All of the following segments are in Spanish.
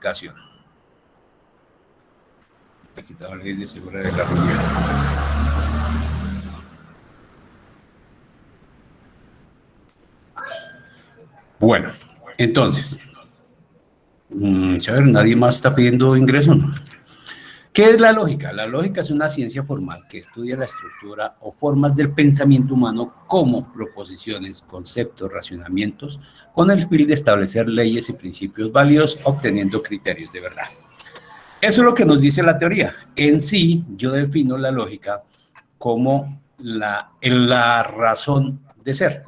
explicación. He quitado la ley de seguridad de la reunión. Bueno, entonces, a ver, nadie más está pidiendo ingreso, ¿no? ¿Qué es la lógica? La lógica es una ciencia formal que estudia la estructura o formas del pensamiento humano como proposiciones, conceptos, racionamientos, con el fin de establecer leyes y principios válidos, obteniendo criterios de verdad. Eso es lo que nos dice la teoría. En sí, yo defino la lógica como la razón de ser.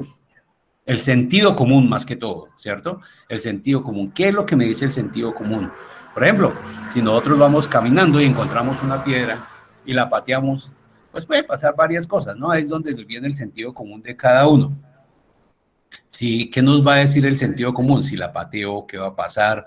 El sentido común más que todo, ¿cierto? El sentido común. ¿Qué es lo que me dice el sentido común? Por ejemplo, si nosotros vamos caminando y encontramos una piedra y la pateamos, pues puede pasar varias cosas, ¿no? Ahí es donde viene el sentido común de cada uno. Sí, ¿qué nos va a decir el sentido común? Si la pateo, ¿qué va a pasar?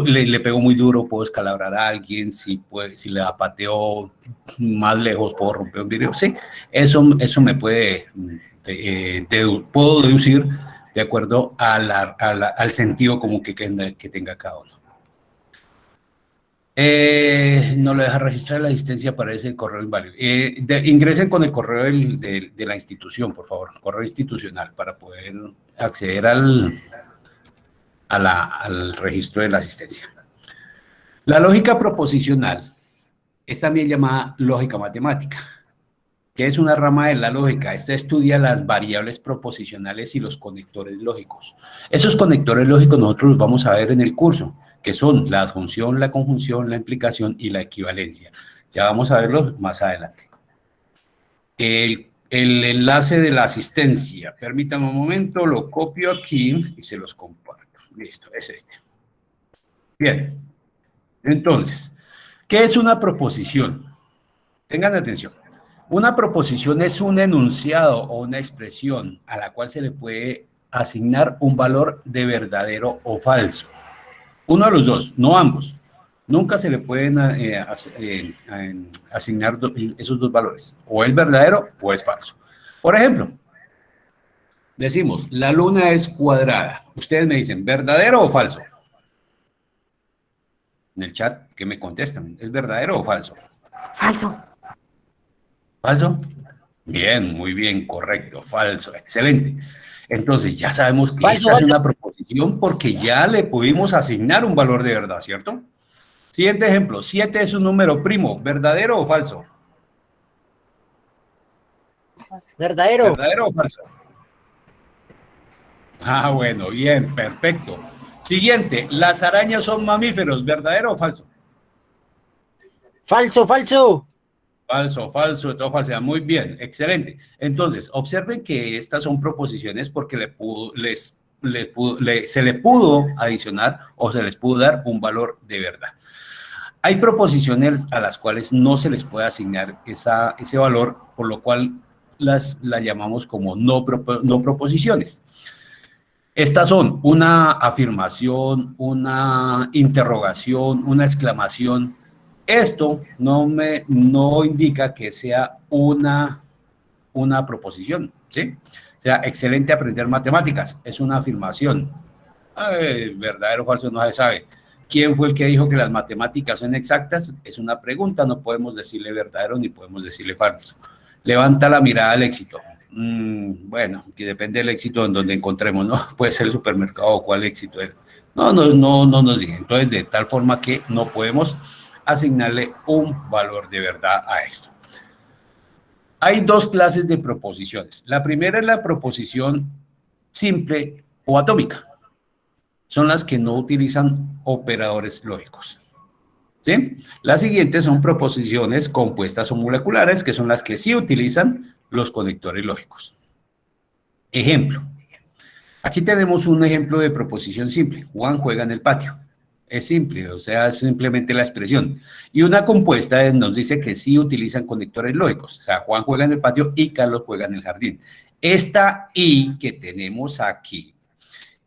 Le pego muy duro, puedo escalabrar a alguien. Si la pateo más lejos, puedo romper un vidrio. Sí, eso me puede, puedo deducir de acuerdo al sentido común que tenga cada uno. No lo deja registrar la asistencia, aparece el correo inválido. Ingresen con el correo de la institución, por favor, correo institucional, para poder acceder al registro de la asistencia. La lógica proposicional es también llamada lógica matemática, que es una rama de la lógica. Esta estudia las variables proposicionales y los conectores lógicos. Esos conectores lógicos nosotros los vamos a ver en el curso, que son la adjunción, la conjunción, la implicación y la equivalencia. Ya vamos a verlos más adelante. El enlace de la asistencia, permítanme un momento, lo copio aquí y se los comparto. Listo, es este. Bien, entonces, ¿qué es una proposición? Tengan atención. Una proposición es un enunciado o una expresión a la cual se le puede asignar un valor de verdadero o falso. Uno de los dos, no ambos. Nunca se le pueden asignar esos dos valores. O es verdadero o es falso. Por ejemplo, decimos, la luna es cuadrada. Ustedes me dicen, ¿verdadero o falso? En el chat, ¿qué me contestan? ¿Es verdadero o falso? Falso. ¿Falso? Bien, muy bien, correcto, falso, excelente. Entonces, ya sabemos que esta es una proposición porque ya le pudimos asignar un valor de verdad, ¿cierto? Siguiente ejemplo, 7 es un número primo, ¿verdadero o falso? Verdadero. ¿Verdadero o falso? Ah, bueno, bien, perfecto. Siguiente, las arañas son mamíferos, ¿verdadero o falso? Falso, falso. Falso, falso, de toda falsedad. Muy bien, excelente. Entonces, observen que estas son proposiciones porque se le pudo adicionar o se les pudo dar un valor de verdad. Hay proposiciones a las cuales no se les puede asignar ese valor, por lo cual la llamamos como no proposiciones. Estas son una afirmación, una interrogación, una exclamación. Esto no indica que sea una proposición, ¿sí? O sea, excelente aprender matemáticas, es una afirmación. Ay, verdadero o falso no se sabe. ¿Quién fue el que dijo que las matemáticas son exactas? Es una pregunta, no podemos decirle verdadero ni podemos decirle falso. Levanta la mirada al éxito. Bueno, que depende del éxito en donde encontremos, ¿no? Puede ser el supermercado o cuál éxito es. No nos diga. Entonces, de tal forma que no podemos asignarle un valor de verdad a esto. Hay dos clases de proposiciones. La primera es la proposición simple o atómica. Son las que no utilizan operadores lógicos. ¿Sí? Las siguientes son proposiciones compuestas o moleculares, que son las que sí utilizan los conectores lógicos. Ejemplo. Aquí tenemos un ejemplo de proposición simple. Juan juega en el patio. Es simple, o sea, es simplemente la expresión. Y una compuesta nos dice que sí utilizan conectores lógicos. O sea, Juan juega en el patio y Carlos juega en el jardín. Esta I que tenemos aquí,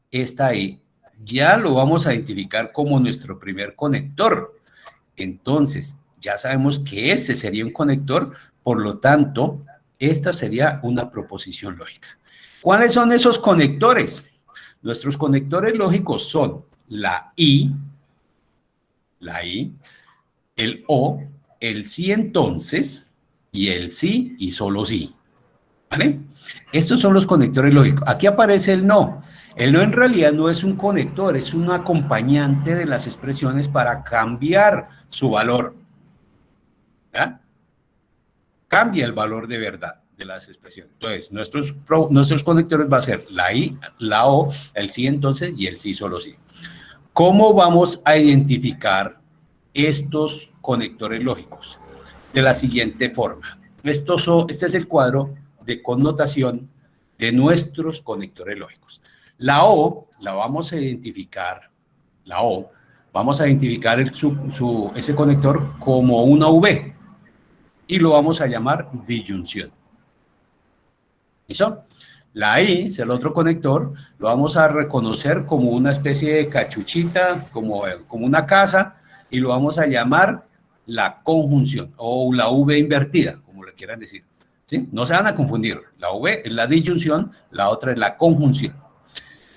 esta I, ya lo vamos a identificar como nuestro primer conector. Entonces, ya sabemos que ese sería un conector, por lo tanto, esta sería una proposición lógica. ¿Cuáles son esos conectores? Nuestros conectores lógicos son la I, el O, el sí entonces, y el sí y solo sí. ¿Vale? Estos son los conectores lógicos. Aquí aparece el no. El no en realidad no es un conector, es un acompañante de las expresiones para cambiar su valor. ¿Ya? Cambia el valor de verdad de las expresiones. Entonces, nuestros conectores va a ser la I, la O, el sí entonces y el sí solo sí. ¿Cómo vamos a identificar estos conectores lógicos? De la siguiente forma. Este es el cuadro de connotación de nuestros conectores lógicos. La O la vamos a identificar, vamos a identificar ese conector como una V y lo vamos a llamar disyunción. ¿Listo? La I es el otro conector, lo vamos a reconocer como una especie de cachuchita, como una casa, y lo vamos a llamar la conjunción, o la V invertida, como le quieran decir. ¿Sí? No se van a confundir, la V es la disyunción, la otra es la conjunción.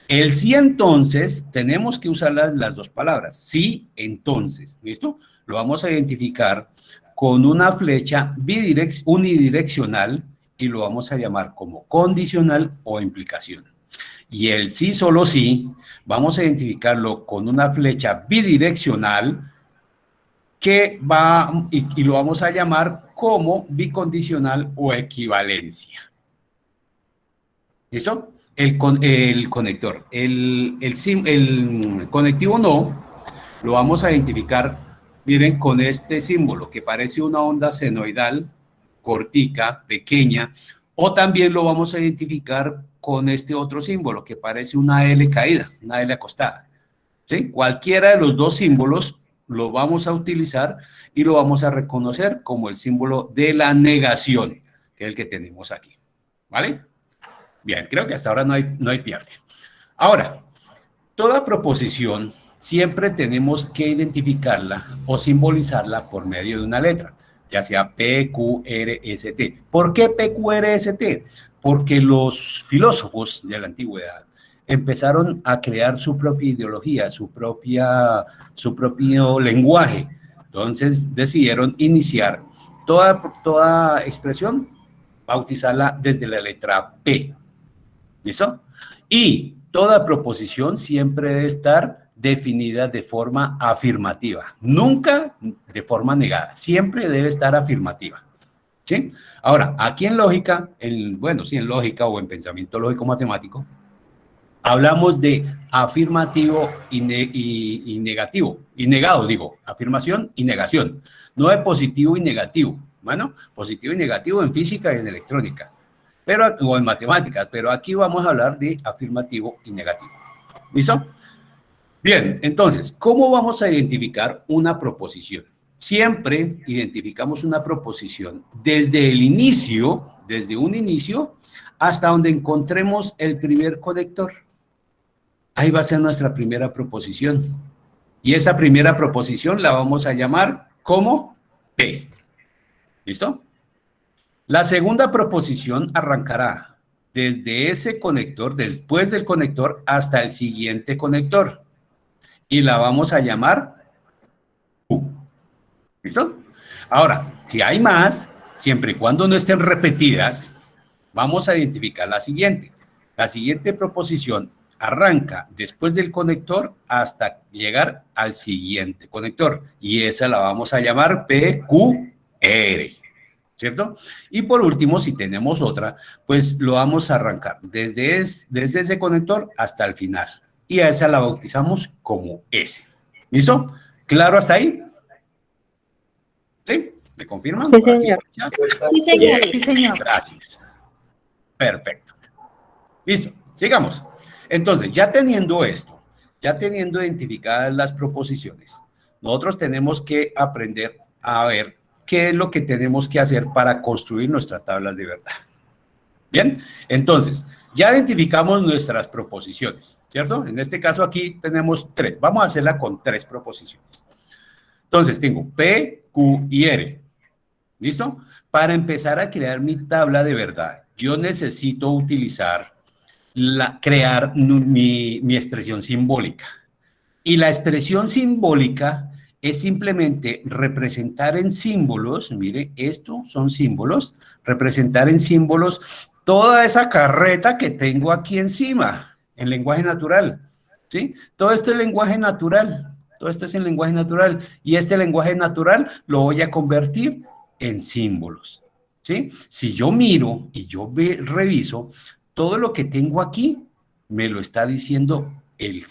El sí entonces, tenemos que usar las dos palabras, sí entonces, ¿listo? Lo vamos a identificar con una flecha unidireccional, y lo vamos a llamar como condicional o implicación. Y el sí solo sí, vamos a identificarlo con una flecha bidireccional que va y lo vamos a llamar como bicondicional o equivalencia. ¿Listo? El conector. El conectivo no, lo vamos a identificar, miren, con este símbolo que parece una onda senoidal, cortica, pequeña, o también lo vamos a identificar con este otro símbolo que parece una L caída, una L acostada. ¿Sí? Cualquiera de los dos símbolos lo vamos a utilizar y lo vamos a reconocer como el símbolo de la negación, que es el que tenemos aquí. ¿Vale? Bien, creo que hasta ahora no hay pierde. Ahora, toda proposición siempre tenemos que identificarla o simbolizarla por medio de una letra, ya sea P, Q, R, S, T. ¿Por qué P, Q, R, S, T? Porque los filósofos de la antigüedad empezaron a crear su propia ideología, su propio lenguaje. Entonces decidieron iniciar toda expresión, bautizarla desde la letra P. ¿Listo? Y toda proposición siempre debe estar definida de forma afirmativa, nunca de forma negada, siempre debe estar afirmativa. ¿Sí? Ahora, aquí en lógica, en lógica o en pensamiento lógico matemático, hablamos de afirmativo y negativo, y negado, digo, afirmación y negación, no de positivo y negativo. Bueno, positivo y negativo en física y en electrónica, o en matemáticas, pero aquí vamos a hablar de afirmativo y negativo. ¿Listo? Bien, entonces, ¿cómo vamos a identificar una proposición? Siempre identificamos una proposición desde el inicio, desde un inicio, hasta donde encontremos el primer conector. Ahí va a ser nuestra primera proposición. Y esa primera proposición la vamos a llamar como P. ¿Listo? La segunda proposición arrancará desde ese conector, después del conector, hasta el siguiente conector. Y la vamos a llamar Q. ¿Listo? Ahora, si hay más, siempre y cuando no estén repetidas, vamos a identificar la siguiente. La siguiente proposición arranca después del conector hasta llegar al siguiente conector. Y esa la vamos a llamar PQR. ¿Cierto? Y por último, si tenemos otra, pues lo vamos a arrancar desde ese conector hasta el final. Y a esa la bautizamos como S. ¿Listo? ¿Claro hasta ahí? ¿Sí? ¿Me confirman? Sí, señor. Sí, señor. Sí, señor. Gracias. Perfecto. Listo, sigamos. Entonces, ya teniendo esto, ya teniendo identificadas las proposiciones, nosotros tenemos que aprender a ver qué es lo que tenemos que hacer para construir nuestras tablas de verdad. Bien, entonces, ya identificamos nuestras proposiciones, ¿cierto? En este caso aquí tenemos 3. Vamos a hacerla con 3 proposiciones. Entonces, tengo P, Q y R. ¿Listo? Para empezar a crear mi tabla de verdad, yo necesito utilizar crear mi expresión simbólica. Y la expresión simbólica es simplemente representar en símbolos, mire, estos son símbolos, representar en símbolos toda esa carreta que tengo aquí encima, en lenguaje natural, ¿sí? Todo esto es lenguaje natural, todo esto es en lenguaje natural, y este lenguaje natural lo voy a convertir en símbolos, ¿sí? Si yo miro y yo reviso, todo lo que tengo aquí me lo está diciendo el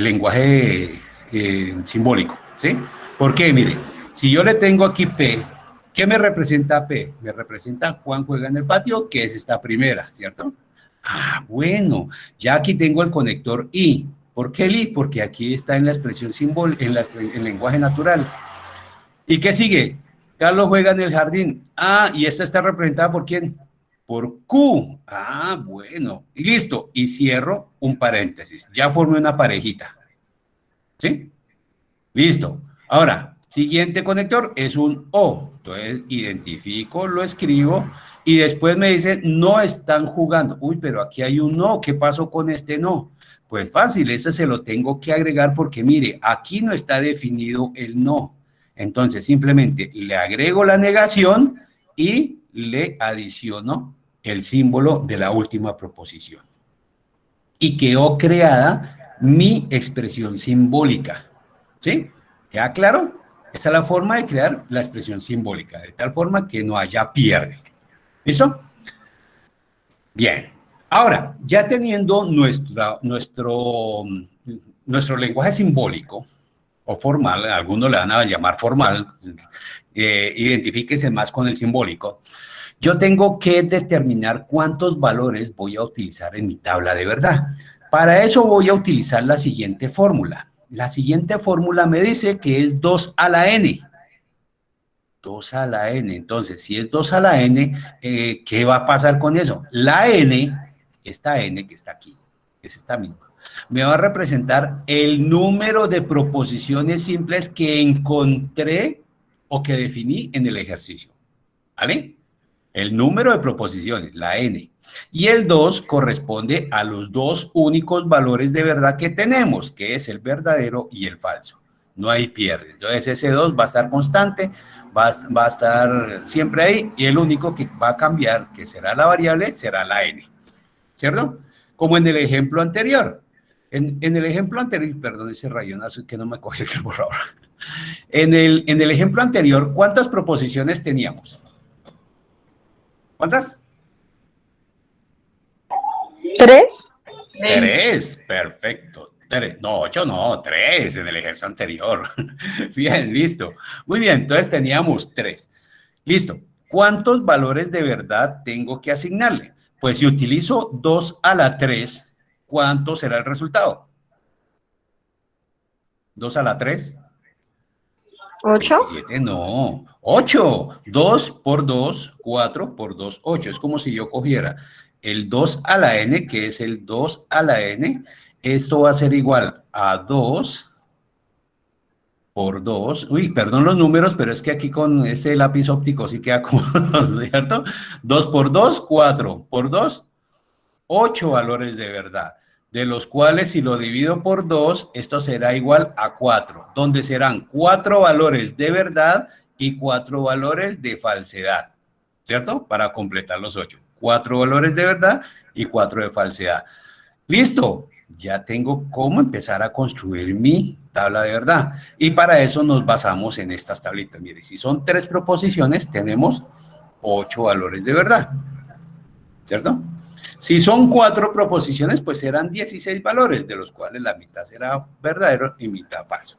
lenguaje simbólico, ¿sí? ¿Por qué? Mire, si yo le tengo aquí P, ¿qué me representa P? Me representa Juan juega en el patio, que es esta primera, ¿cierto? Ah, bueno, ya aquí tengo el conector I. ¿Por qué el I? Porque aquí está en la expresión simbólica, en el lenguaje natural. ¿Y qué sigue? Carlos juega en el jardín. Ah, y esta está representada ¿por quién? Por Q. Ah, bueno. Y listo. Y cierro un paréntesis. Ya formé una parejita. ¿Sí? Listo. Ahora, siguiente conector es un O. Entonces, identifico, lo escribo y después me dice, no están jugando. Uy, pero aquí hay un no. ¿Qué pasó con este no? Pues fácil, ese se lo tengo que agregar porque, mire, aquí no está definido el no. Entonces, simplemente le agrego la negación y le adiciono el símbolo de la última proposición. Y quedó creada mi expresión simbólica. ¿Sí? ¿Queda claro? Esta es la forma de crear la expresión simbólica, de tal forma que no haya pierde. ¿Listo? Bien. Ahora, ya teniendo nuestro lenguaje simbólico, o formal, algunos le van a llamar formal, identifíquese más con el simbólico, yo tengo que determinar cuántos valores voy a utilizar en mi tabla de verdad. Para eso voy a utilizar la siguiente fórmula. La siguiente fórmula me dice que es 2 a la n. 2 a la n. Entonces, si es 2 a la n, ¿qué va a pasar con eso? La n, esta n que está aquí, es esta misma, me va a representar el número de proposiciones simples que encontré o que definí en el ejercicio. ¿Vale? El número de proposiciones, la n. Y el 2 corresponde a los dos únicos valores de verdad que tenemos, que es el verdadero y el falso. No hay pierde. Entonces ese 2 va a estar constante, va a estar siempre ahí, y el único que va a cambiar, que será la variable, será la n. ¿Cierto? Como en el ejemplo anterior. En el ejemplo anterior, perdón, ese rayonazo que no me cogí el borrador. En el ejemplo anterior, ¿cuántas proposiciones teníamos? ¿Cuántas? 3. 3, perfecto. 3, no, 8 no, 3 en el ejercicio anterior. Bien, listo. Muy bien, entonces teníamos 3. Listo. ¿Cuántos valores de verdad tengo que asignarle? Pues si utilizo 2 a la 3, ¿cuánto será el resultado? 2 a la 3. 8. 27, no. 8. 2 por 2, 4 por 2, 8. Es como si yo cogiera el 2 a la n, que es el 2 a la n. Esto va a ser igual a 2 por 2. Uy, perdón los números, pero es que aquí con este lápiz óptico sí queda como, ¿cierto? 2 por 2, 4 por 2, 8 valores de verdad, de los cuales si lo divido por 2, esto será igual a 4, donde serán 4 valores de verdad y 4 valores de falsedad, ¿cierto? Para completar los 8. 4 valores de verdad y 4 de falsedad. ¡Listo! Ya tengo cómo empezar a construir mi tabla de verdad. Y para eso nos basamos en estas tablitas. Mire, si son 3 proposiciones, tenemos 8 valores de verdad, ¿cierto? Si son 4 proposiciones, pues serán 16 valores, de los cuales la mitad será verdadero y mitad falso.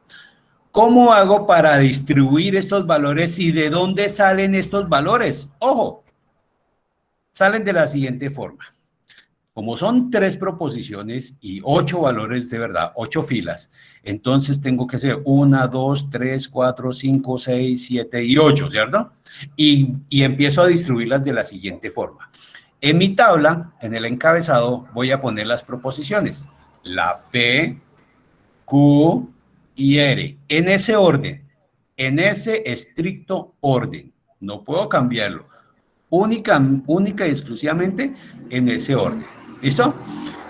¿Cómo hago para distribuir estos valores y de dónde salen estos valores? Ojo, salen de la siguiente forma. Como son 3 proposiciones y 8 valores de verdad, 8 filas, entonces tengo que hacer 1, 2, 3, 4, 5, 6, 7 y 8, ¿cierto? Y empiezo a distribuirlas de la siguiente forma. En mi tabla, en el encabezado, voy a poner las proposiciones. La P, Q y R. En ese orden, en ese estricto orden. No puedo cambiarlo. Única y exclusivamente en ese orden. ¿Listo?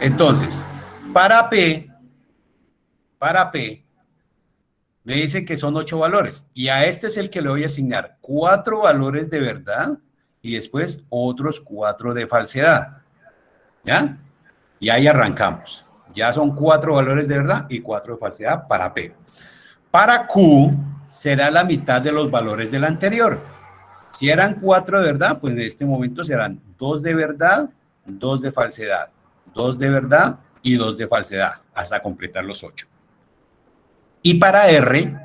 Entonces, para P, me dice que son 8 valores, y a este es el que le voy a asignar 4 valores de verdad, y después otros 4 de falsedad, ¿ya? Y ahí arrancamos. Ya son 4 valores de verdad y 4 de falsedad para P. Para Q será la mitad de los valores del anterior. Si eran 4 de verdad, pues en este momento serán 2 de verdad, 2 de falsedad, 2 de verdad y 2 de falsedad, hasta completar los 8. Y para R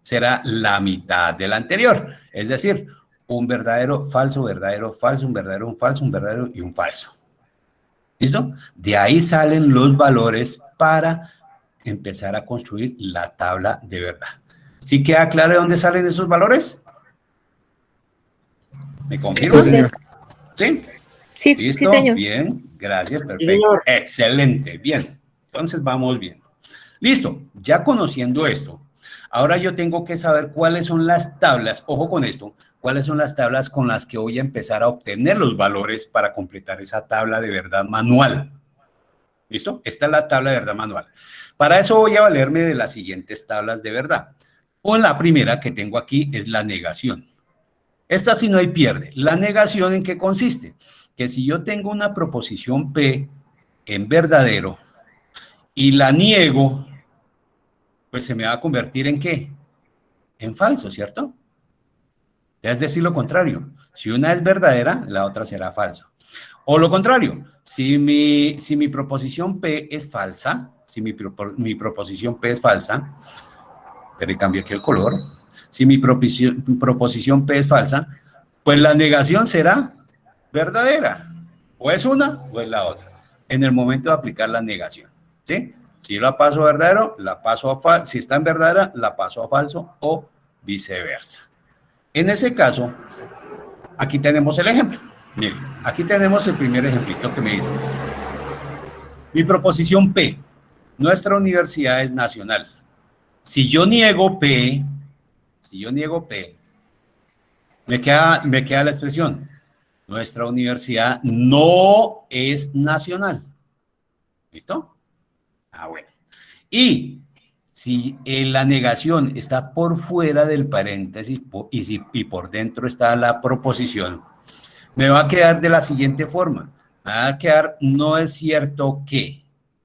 será la mitad del anterior, es decir, un verdadero, falso, un verdadero, un falso, un verdadero y un falso. ¿Listo? De ahí salen los valores para empezar a construir la tabla de verdad. ¿Sí queda claro de dónde salen esos valores? ¿Me confirman? Sí, señor. ¿Sí? Sí, ¿Listo? sí, señor. Bien, gracias, perfecto. Sí, señor. Excelente, bien. Entonces vamos bien. Listo, ya conociendo esto, ahora yo tengo que saber cuáles son las tablas, ojo con esto, cuáles son las tablas con las que voy a empezar a obtener los valores para completar esa tabla de verdad manual. ¿Listo? Esta es la tabla de verdad manual. Para eso voy a valerme de las siguientes tablas de verdad. La primera que tengo aquí es la negación. Esta sí no hay pierde. La negación, ¿en qué consiste? Que si yo tengo una proposición P en verdadero y la niego, pues se me va a convertir ¿en qué? En falso, ¿cierto? Es decir, lo contrario. Si una es verdadera, la otra será falsa. O lo contrario, si mi proposición P es falsa, si mi proposición P es falsa, pero cambio aquí el color, si mi proposición P es falsa, pues la negación será verdadera. O es una o es la otra. En el momento de aplicar la negación, ¿sí? Si yo la paso a verdadero, la paso a falso. Si está en verdadera, la paso a falso o viceversa. En ese caso, aquí tenemos el ejemplo. Miren, aquí tenemos el primer ejemplito que me dice. Mi proposición P. Nuestra universidad es nacional. Si yo niego P, me queda la expresión. Nuestra universidad no es nacional. ¿Listo? Ah, bueno. Y si la negación está por fuera del paréntesis y por dentro está la proposición, me va a quedar de la siguiente forma. Me va a quedar, no es cierto que.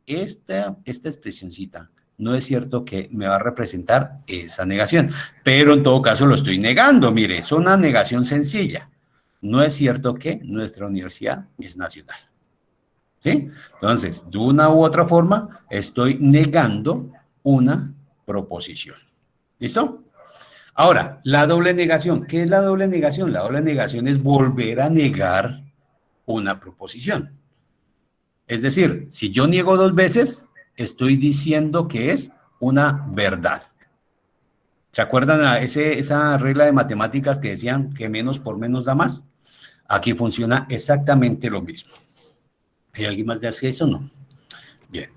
Esta expresioncita, no es cierto que me va a representar esa negación. Pero en todo caso lo estoy negando. Mire, es una negación sencilla. No es cierto que nuestra universidad es nacional. ¿Sí? Entonces, de una u otra forma, estoy negando una proposición. ¿Listo? Ahora, la doble negación. ¿Qué es la doble negación? La doble negación es volver a negar una proposición. Es decir, si yo niego 2 veces, estoy diciendo que es una verdad. ¿Se acuerdan esa regla de matemáticas que decían que menos por menos da más? Aquí funciona exactamente lo mismo. ¿Hay alguien más de hacer eso o no? Bien.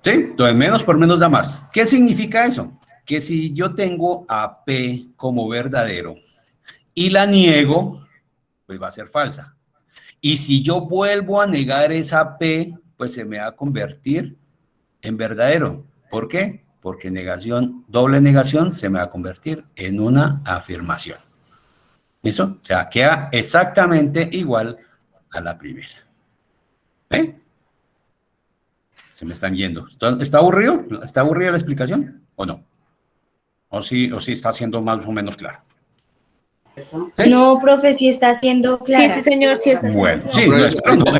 ¿Sí? Entonces, menos por menos da más. ¿Qué significa eso? Que si yo tengo a P como verdadero y la niego, pues va a ser falsa. Y si yo vuelvo a negar esa P, pues se me va a convertir en verdadero. ¿Por qué? Porque negación, doble negación, se me va a convertir en una afirmación. ¿Listo? O sea, queda exactamente igual a la primera. ¿Eh? Se me están yendo. ¿Está aburrido? ¿Está aburrida la explicación? ¿O no? ¿O sí está siendo más o menos claro? ¿Sí? No, profe, sí está siendo clara. Sí, señor, sí está. Bueno, sí,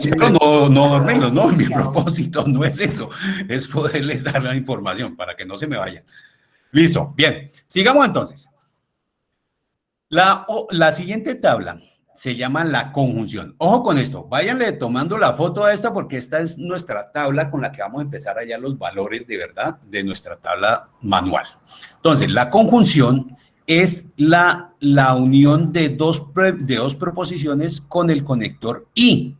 espero no dormirlos, ¿no? Mi propósito no es eso, es poderles dar la información para que no se me vayan. Listo, bien, sigamos entonces. La siguiente tabla se llama la conjunción. Ojo con esto, váyanle tomando la foto a esta porque esta es nuestra tabla con la que vamos a empezar allá los valores de verdad de nuestra tabla manual. Entonces, la conjunción es la unión de dos proposiciones con el conector y.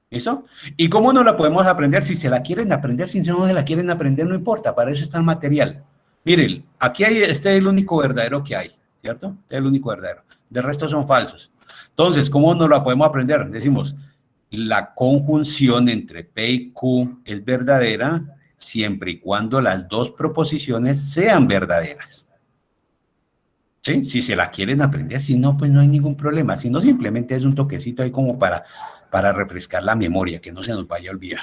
¿Listo? ¿Y cómo no la podemos aprender? Si se la quieren aprender, si no se la quieren aprender, no importa, para eso está el material. Miren, aquí este es el único verdadero que hay, ¿cierto? Este es el único verdadero. De resto son falsos. Entonces, ¿cómo no la podemos aprender? Decimos, la conjunción entre P y Q es verdadera siempre y cuando las dos proposiciones sean verdaderas. ¿Sí? Si se la quieren aprender, si no, pues no hay ningún problema. Si no, simplemente es un toquecito ahí como para refrescar la memoria, que no se nos vaya a olvidar.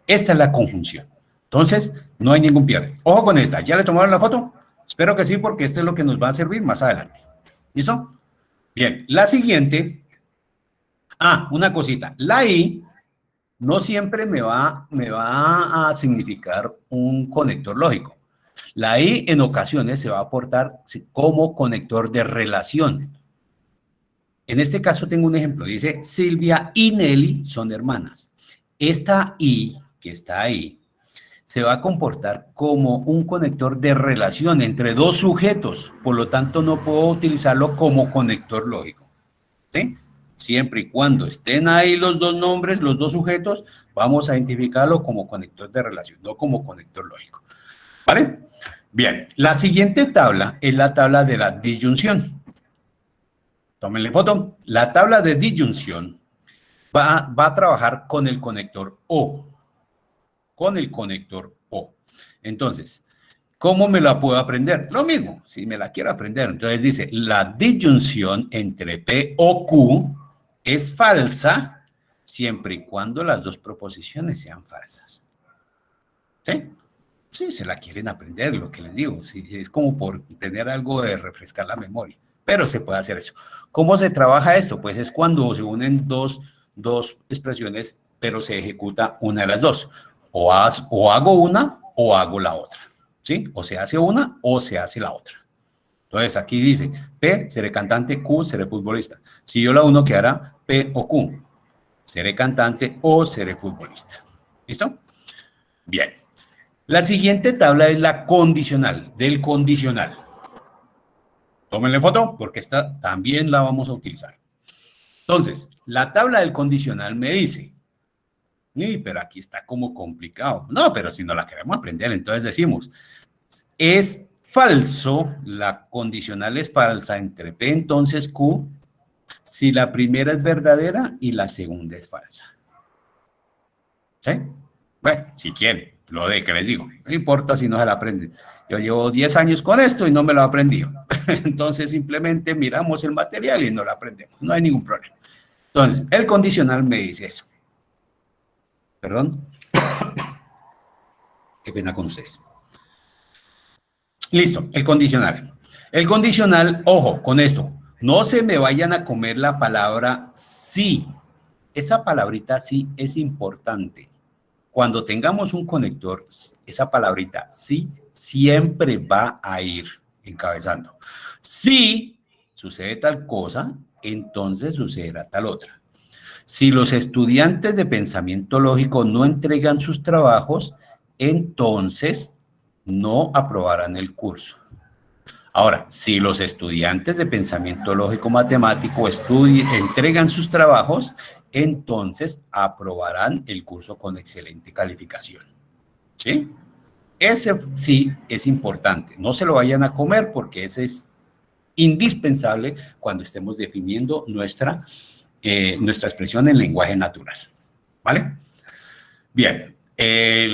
Esta es la conjunción. Entonces, no hay ningún pierde. Ojo con esta. ¿Ya le tomaron la foto? Espero que sí, porque esto es lo que nos va a servir más adelante. ¿Listo? Bien. La siguiente. Una cosita. La I no siempre me va a significar un conector lógico. La I en ocasiones se va a aportar como conector de relación. En este caso tengo un ejemplo. Dice, Silvia y Nelly son hermanas. Esta I, que está ahí, se va a comportar como un conector de relación entre dos sujetos. Por lo tanto, no puedo utilizarlo como conector lógico. ¿Sí? Siempre y cuando estén ahí los dos nombres, los dos sujetos, vamos a identificarlo como conector de relación, no como conector lógico. ¿Vale? Bien, la siguiente tabla es la tabla de la disyunción. Tómenle foto. La tabla de disyunción va a trabajar con el conector O. Con el conector O. Entonces, ¿cómo me la puedo aprender? Lo mismo, si me la quiero aprender. Entonces dice, la disyunción entre P o Q es falsa siempre y cuando las dos proposiciones sean falsas. ¿Sí? Sí, se la quieren aprender, lo que les digo. Sí, es como por tener algo de refrescar la memoria. Pero se puede hacer eso. ¿Cómo se trabaja esto? Pues es cuando se unen dos expresiones, pero se ejecuta una de las dos. O hago una o hago la otra. ¿Sí? O se hace una o se hace la otra. Entonces aquí dice, P, seré cantante, Q, seré futbolista. Si yo la uno, quedará P o Q. Seré cantante o seré futbolista. ¿Listo? Bien. La siguiente tabla es la condicional, del condicional. Tómenle foto porque esta también la vamos a utilizar. Entonces, la tabla del condicional me dice, pero aquí está como complicado. No, pero si no la queremos aprender, entonces decimos, es falso, la condicional es falsa entre P entonces Q, si la primera es verdadera y la segunda es falsa. ¿Sí? Bueno, si quieren, lo de que les digo, no importa si no se la aprenden. Yo llevo 10 años con esto y no me lo he aprendido. Entonces simplemente miramos el material y no lo aprendemos. No hay ningún problema. Entonces, el condicional me dice eso. Perdón. Qué pena con ustedes. Listo, el condicional. El condicional, ojo con esto, no se me vayan a comer la palabra sí. Esa palabrita sí es importante. Cuando tengamos un conector, esa palabrita sí siempre va a ir encabezando. Si sucede tal cosa, entonces sucederá tal otra. Si los estudiantes de pensamiento lógico no entregan sus trabajos, entonces no aprobarán el curso. Ahora, si los estudiantes de pensamiento lógico matemático entregan sus trabajos, entonces aprobarán el curso con excelente calificación. ¿Sí? Ese sí es importante. No se lo vayan a comer porque ese es indispensable cuando estemos definiendo nuestra expresión en lenguaje natural. ¿Vale? Bien.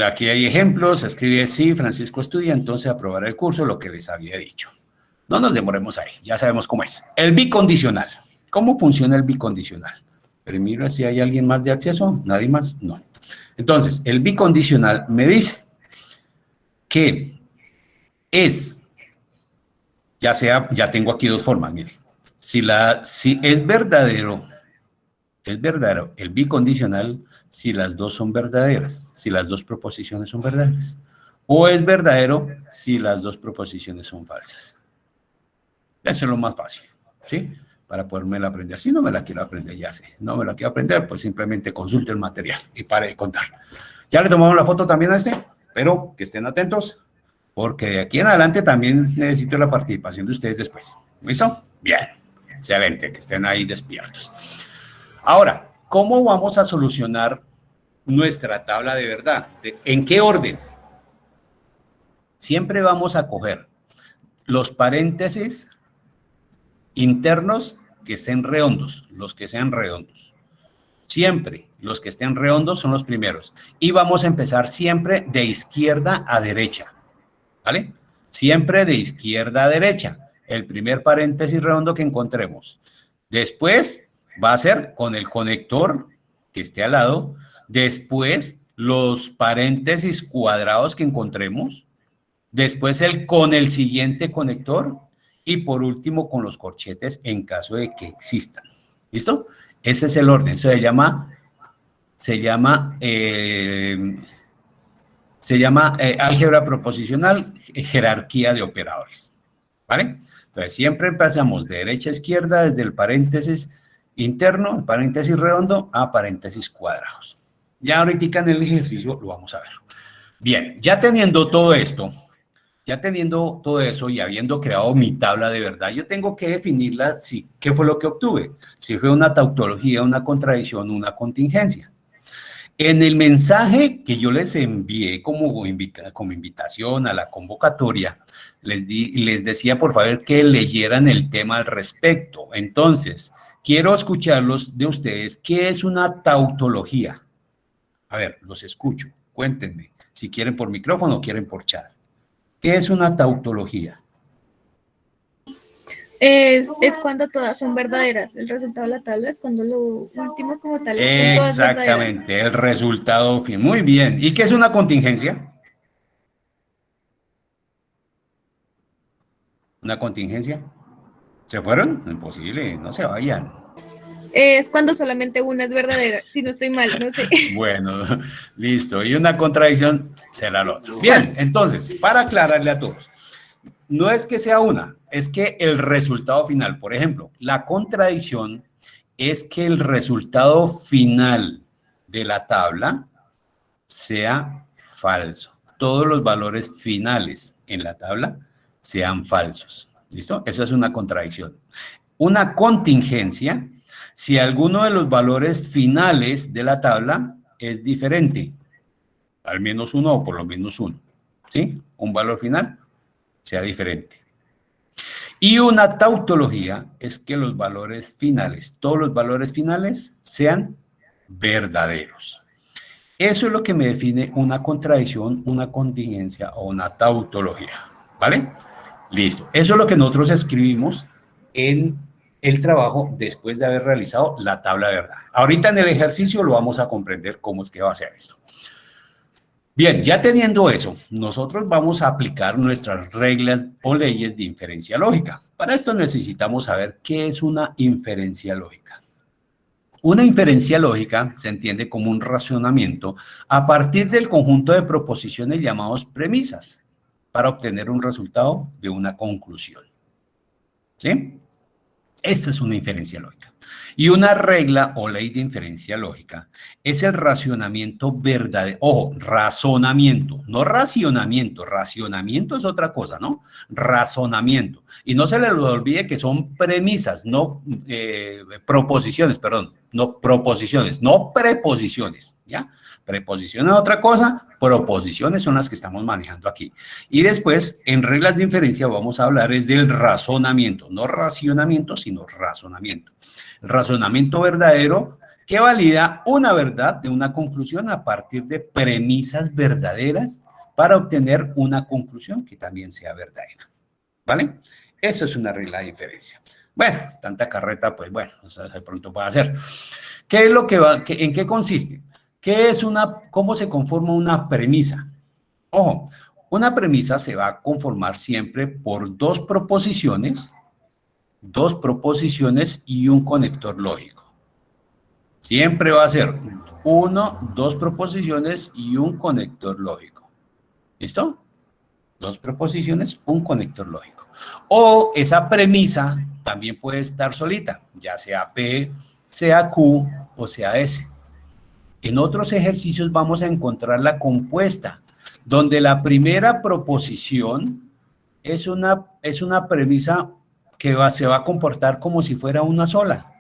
Aquí hay ejemplos. Escribe sí, Francisco estudia, entonces aprobará el curso, lo que les había dicho. No nos demoremos ahí, ya sabemos cómo es. El bicondicional. ¿Cómo funciona el bicondicional? Pero mira si hay alguien más de acceso, nadie más, no. Entonces, el bicondicional me dice que ya tengo aquí dos formas, mire. Si es verdadero el bicondicional si las dos son verdaderas, si las dos proposiciones son verdaderas. O es verdadero si las dos proposiciones son falsas. Eso es lo más fácil, ¿sí? Para podérmela aprender. Si no me la quiero aprender, ya sé. No me la quiero aprender, pues simplemente consulte el material y pare de contar. Ya le tomamos la foto también a este, pero que estén atentos, porque de aquí en adelante también necesito la participación de ustedes después. ¿Listo? Bien. Excelente, que estén ahí despiertos. Ahora, ¿cómo vamos a solucionar nuestra tabla de verdad? ¿En qué orden? Siempre vamos a coger los paréntesis internos que sean redondos, los que sean redondos. Siempre, los que estén redondos son los primeros. Y vamos a empezar siempre de izquierda a derecha, ¿vale? Siempre de izquierda a derecha. El primer paréntesis redondo que encontremos. Después va a ser con el conector que esté al lado. Después los paréntesis cuadrados que encontremos. Después con el siguiente conector. Y por último con los corchetes en caso de que existan. ¿Listo? Ese es el orden. Eso se llama álgebra proposicional, jerarquía de operadores. ¿Vale? Entonces, siempre empezamos de derecha a izquierda, desde el paréntesis interno, paréntesis redondo, a paréntesis cuadrados. Ya ahorita en el ejercicio lo vamos a ver. Bien, ya teniendo todo esto, ya teniendo todo eso y habiendo creado mi tabla de verdad, yo tengo que definirla, qué fue lo que obtuve. Si fue una tautología, una contradicción, una contingencia. En el mensaje que yo les envié como invitación a la convocatoria, les decía por favor que leyeran el tema al respecto. Entonces, quiero escucharlos de ustedes. ¿Qué es una tautología? A ver, los escucho. Cuéntenme si quieren por micrófono o quieren por chat. ¿Qué es una tautología? Es cuando todas son verdaderas. El resultado de la tabla es cuando lo último como tal son todas verdaderas. Exactamente, el resultado final. Muy bien. ¿Y qué es una contingencia? ¿Una contingencia? ¿Se fueron? Imposible, no se vayan. Es cuando solamente una es verdadera, si no estoy mal, no sé. Bueno, listo. Y una contradicción será la otra. Bien, entonces, para aclararle a todos, no es que sea una, es que el resultado final, por ejemplo, la contradicción es que el resultado final de la tabla sea falso. Todos los valores finales en la tabla sean falsos. ¿Listo? Esa es una contradicción. Una contingencia, si alguno de los valores finales de la tabla es diferente, al menos uno o por lo menos uno, ¿sí? Un valor final sea diferente. Y una tautología es que los valores finales, todos los valores finales sean verdaderos. Eso es lo que me define una contradicción, una contingencia o una tautología, ¿vale? Listo. Eso es lo que nosotros escribimos en el trabajo después de haber realizado la tabla de verdad. Ahorita en el ejercicio lo vamos a comprender cómo es que va a ser esto. Bien, ya teniendo eso, nosotros vamos a aplicar nuestras reglas o leyes de inferencia lógica. Para esto necesitamos saber qué es una inferencia lógica. Una inferencia lógica se entiende como un razonamiento a partir del conjunto de proposiciones llamados premisas para obtener un resultado de una conclusión. ¿Sí? Esta es una inferencia lógica. Y una regla o ley de inferencia lógica es el racionamiento verdadero. Ojo, razonamiento, no racionamiento. Racionamiento es otra cosa, ¿no? Razonamiento. Y no se les olvide que son premisas, no proposiciones, perdón. No proposiciones, no preposiciones, ¿ya? Preposición es otra cosa, proposiciones son las que estamos manejando aquí. Y después, en reglas de inferencia, vamos a hablar es del razonamiento, no racionamiento, sino razonamiento. El razonamiento verdadero que valida una verdad de una conclusión a partir de premisas verdaderas para obtener una conclusión que también sea verdadera. ¿Vale? Eso es una regla de inferencia. Bueno, tanta carreta, pues bueno, o sea, de pronto puede hacer. ¿Qué es lo que va, en qué consiste? ¿Cómo se conforma una premisa? Ojo, una premisa se va a conformar siempre por dos proposiciones y un conector lógico. Siempre va a ser dos proposiciones y un conector lógico. ¿Listo? Dos proposiciones, un conector lógico. O esa premisa también puede estar solita, ya sea P, sea Q o sea S. En otros ejercicios vamos a encontrar la compuesta, donde la primera proposición es una premisa que se va a comportar como si fuera una sola.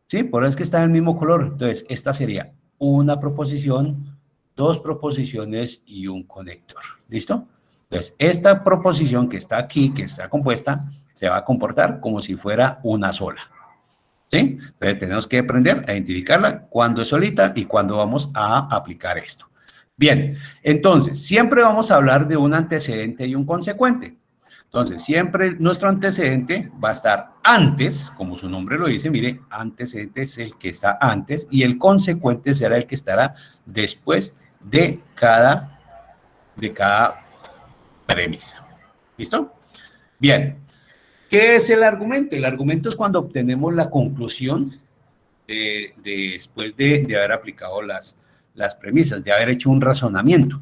¿Sí? Por eso es que está en el mismo color. Entonces, esta sería una proposición, dos proposiciones y un conector. ¿Listo? Entonces, esta proposición que está aquí, que está compuesta, se va a comportar como si fuera una sola. ¿Sí? ¿sí? Entonces tenemos que aprender a identificarla cuando es solita y cuando vamos a aplicar esto. Bien, entonces, siempre vamos a hablar de un antecedente y un consecuente. Entonces, siempre nuestro antecedente va a estar antes, como su nombre lo dice, mire, antecedente es el que está antes y el consecuente será el que estará después de cada premisa. ¿Listo? Bien. ¿Qué es el argumento? El argumento es cuando obtenemos la conclusión después de haber aplicado las premisas, de haber hecho un razonamiento.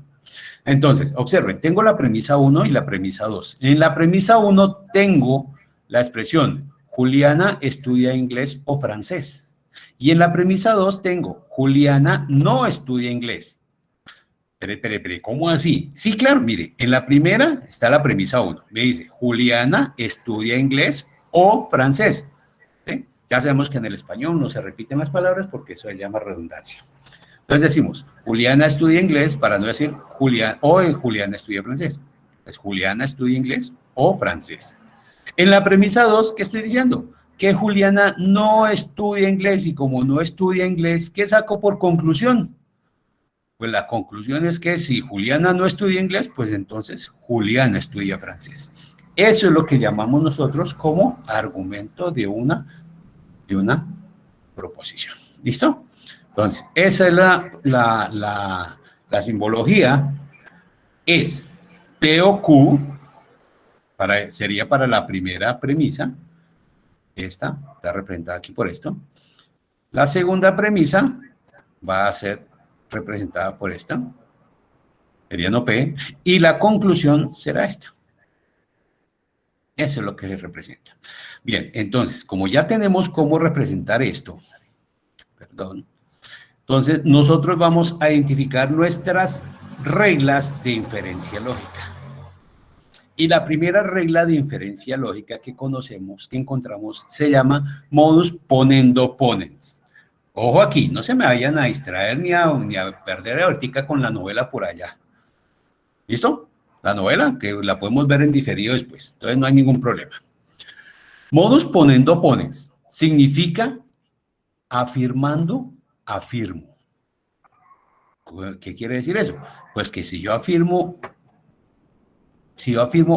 Entonces, observen, tengo la premisa 1 y la premisa 2. En la premisa 1 tengo la expresión Juliana estudia inglés o francés. Y en la premisa 2 tengo Juliana no estudia inglés. Espere, ¿cómo así? Sí, claro, mire, en la primera está la premisa 1. Me dice, Juliana estudia inglés o francés. ¿Sí? Ya sabemos que en el español no se repiten las palabras porque eso se llama redundancia. Entonces decimos, Juliana estudia inglés para no decir Juliana estudia francés. Pues Juliana estudia inglés o francés. En la premisa 2, ¿qué estoy diciendo? Que Juliana no estudia inglés y como no estudia inglés, ¿qué saco por conclusión? Pues la conclusión es que si Juliana no estudia inglés, pues entonces Juliana estudia francés. Eso es lo que llamamos nosotros como argumento de una proposición. ¿Listo? Entonces, esa es la simbología, es P o Q, sería para la primera premisa, esta está representada aquí por esto. La segunda premisa va a ser representada por esta, sería no P, y la conclusión será esta. Eso es lo que se representa. Bien, entonces, como ya tenemos cómo representar esto, entonces nosotros vamos a identificar nuestras reglas de inferencia lógica. Y la primera regla de inferencia lógica que conocemos, que encontramos, se llama modus ponendo ponens. Ojo aquí, no se me vayan a distraer ni a perder ahorita con la novela por allá. ¿Listo? La novela, que la podemos ver en diferido después, entonces no hay ningún problema. Modus ponendo ponens significa afirmando, afirmo. ¿Qué quiere decir eso? Pues que si yo afirmo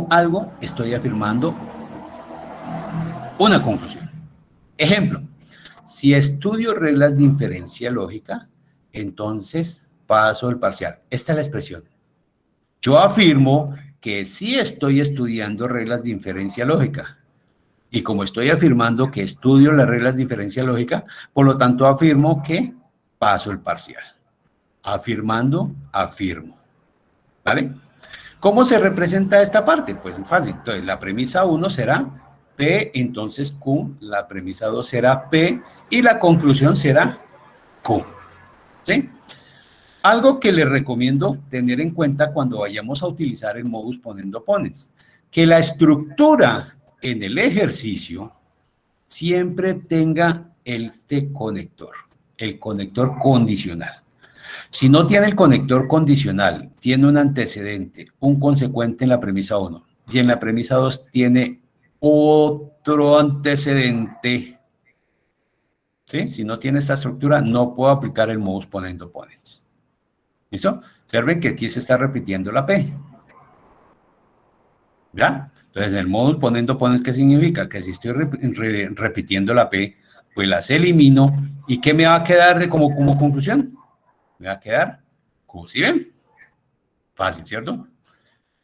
algo, estoy afirmando una conclusión. Ejemplo, si estudio reglas de inferencia lógica, entonces paso el parcial. Esta es la expresión. Yo afirmo que sí estoy estudiando reglas de inferencia lógica. Y como estoy afirmando que estudio las reglas de inferencia lógica, por lo tanto afirmo que paso el parcial. Afirmando, afirmo. ¿Vale? ¿Cómo se representa esta parte? Pues fácil. Entonces, la premisa 1 será P, entonces Q, la premisa 2 será P y la conclusión será Q. ¿Sí? Algo que les recomiendo tener en cuenta cuando vayamos a utilizar el modus ponendo ponens, que la estructura en el ejercicio siempre tenga este conector, el conector condicional. Si no tiene el conector condicional, tiene un antecedente, un consecuente en la premisa 1 y en la premisa 2 tiene otro antecedente. ¿Sí? Si no tiene esta estructura, no puedo aplicar el modus ponendo ponens. ¿Listo? Observen que aquí se está repitiendo la P. ¿Ya? Entonces, el modus ponendo ponens, ¿qué significa? Que si estoy repitiendo la P, pues las elimino. ¿Y qué me va a quedar como conclusión? Me va a quedar Q. ¿Sí ven? Fácil, ¿cierto?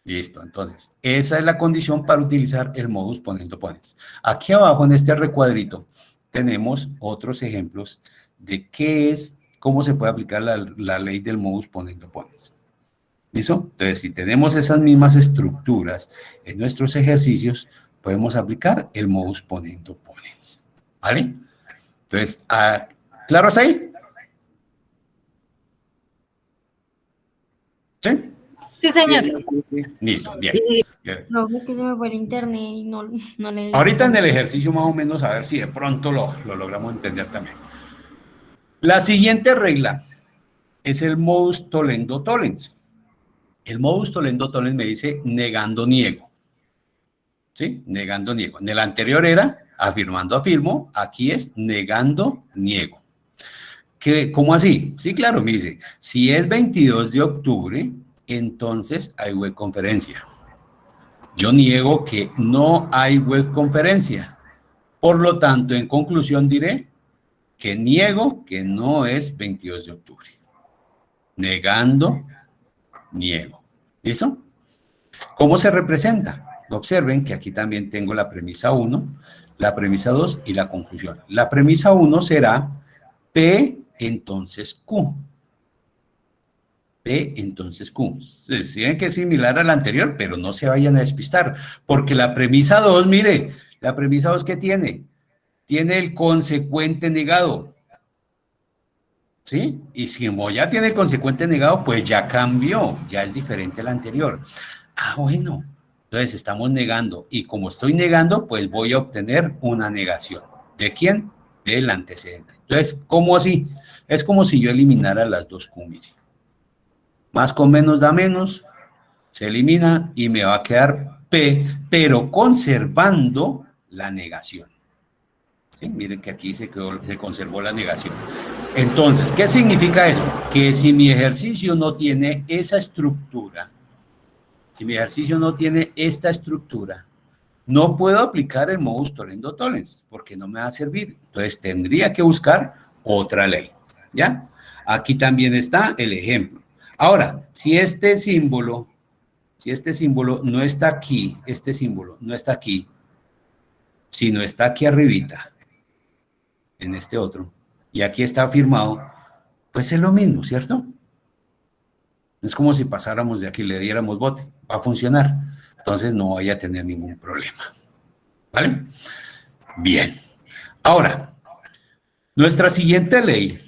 Listo. Entonces, esa es la condición para utilizar el modus ponendo ponens. Aquí abajo en este recuadrito tenemos otros ejemplos de cómo se puede aplicar la ley del modus ponendo ponens. ¿Listo? Entonces, si tenemos esas mismas estructuras en nuestros ejercicios, podemos aplicar el modus ponendo ponens. ¿Vale? Entonces, ¿claro hasta ahí? ¿Sí? Sí, señor. Listo, bien. No, es que se me fue el internet y no le... Ahorita en el ejercicio más o menos a ver si de pronto lo logramos entender también. La siguiente regla es el modus tollendo tollens. El modus tollendo tollens me dice negando niego. ¿Sí? Negando niego. En el anterior era afirmando, afirmo, aquí es negando, niego. ¿Cómo así? Sí, claro, me dice, si es 22 de octubre, entonces hay webconferencia. Yo niego que no hay webconferencia. Por lo tanto, en conclusión diré que niego que no es 22 de octubre. Negando, niego. ¿Listo? ¿Cómo se representa? Observen que aquí también tengo la premisa 1, la premisa 2 y la conclusión. La premisa 1 será P, entonces Q. P, entonces Q. Tienen que es similar a la anterior, pero no se vayan a despistar, porque la premisa 2, mire, la premisa 2 ¿qué tiene? Tiene el consecuente negado. ¿Sí? Y si como ya tiene el consecuente negado, pues ya cambió, ya es diferente a la anterior. Ah, bueno, entonces estamos negando, y como estoy negando, pues voy a obtener una negación. ¿De quién? Del antecedente. Entonces, ¿cómo así? Es como si yo eliminara las dos Q, mire. Más con menos da menos, se elimina y me va a quedar P, pero conservando la negación. ¿Sí? Miren que aquí se conservó la negación. Entonces, ¿qué significa eso? Que si mi ejercicio no tiene esa estructura, si mi ejercicio no tiene esta estructura, no puedo aplicar el modus tollendo tollens, porque no me va a servir. Entonces, tendría que buscar otra ley, ¿ya? Aquí también está el ejemplo. Ahora, si este símbolo no está aquí, este símbolo no está aquí, sino está aquí arribita, en este otro, y aquí está firmado, pues es lo mismo, ¿cierto? Es como si pasáramos de aquí, le diéramos bote, va a funcionar, entonces no vaya a tener ningún problema, ¿vale? Bien, ahora, nuestra siguiente ley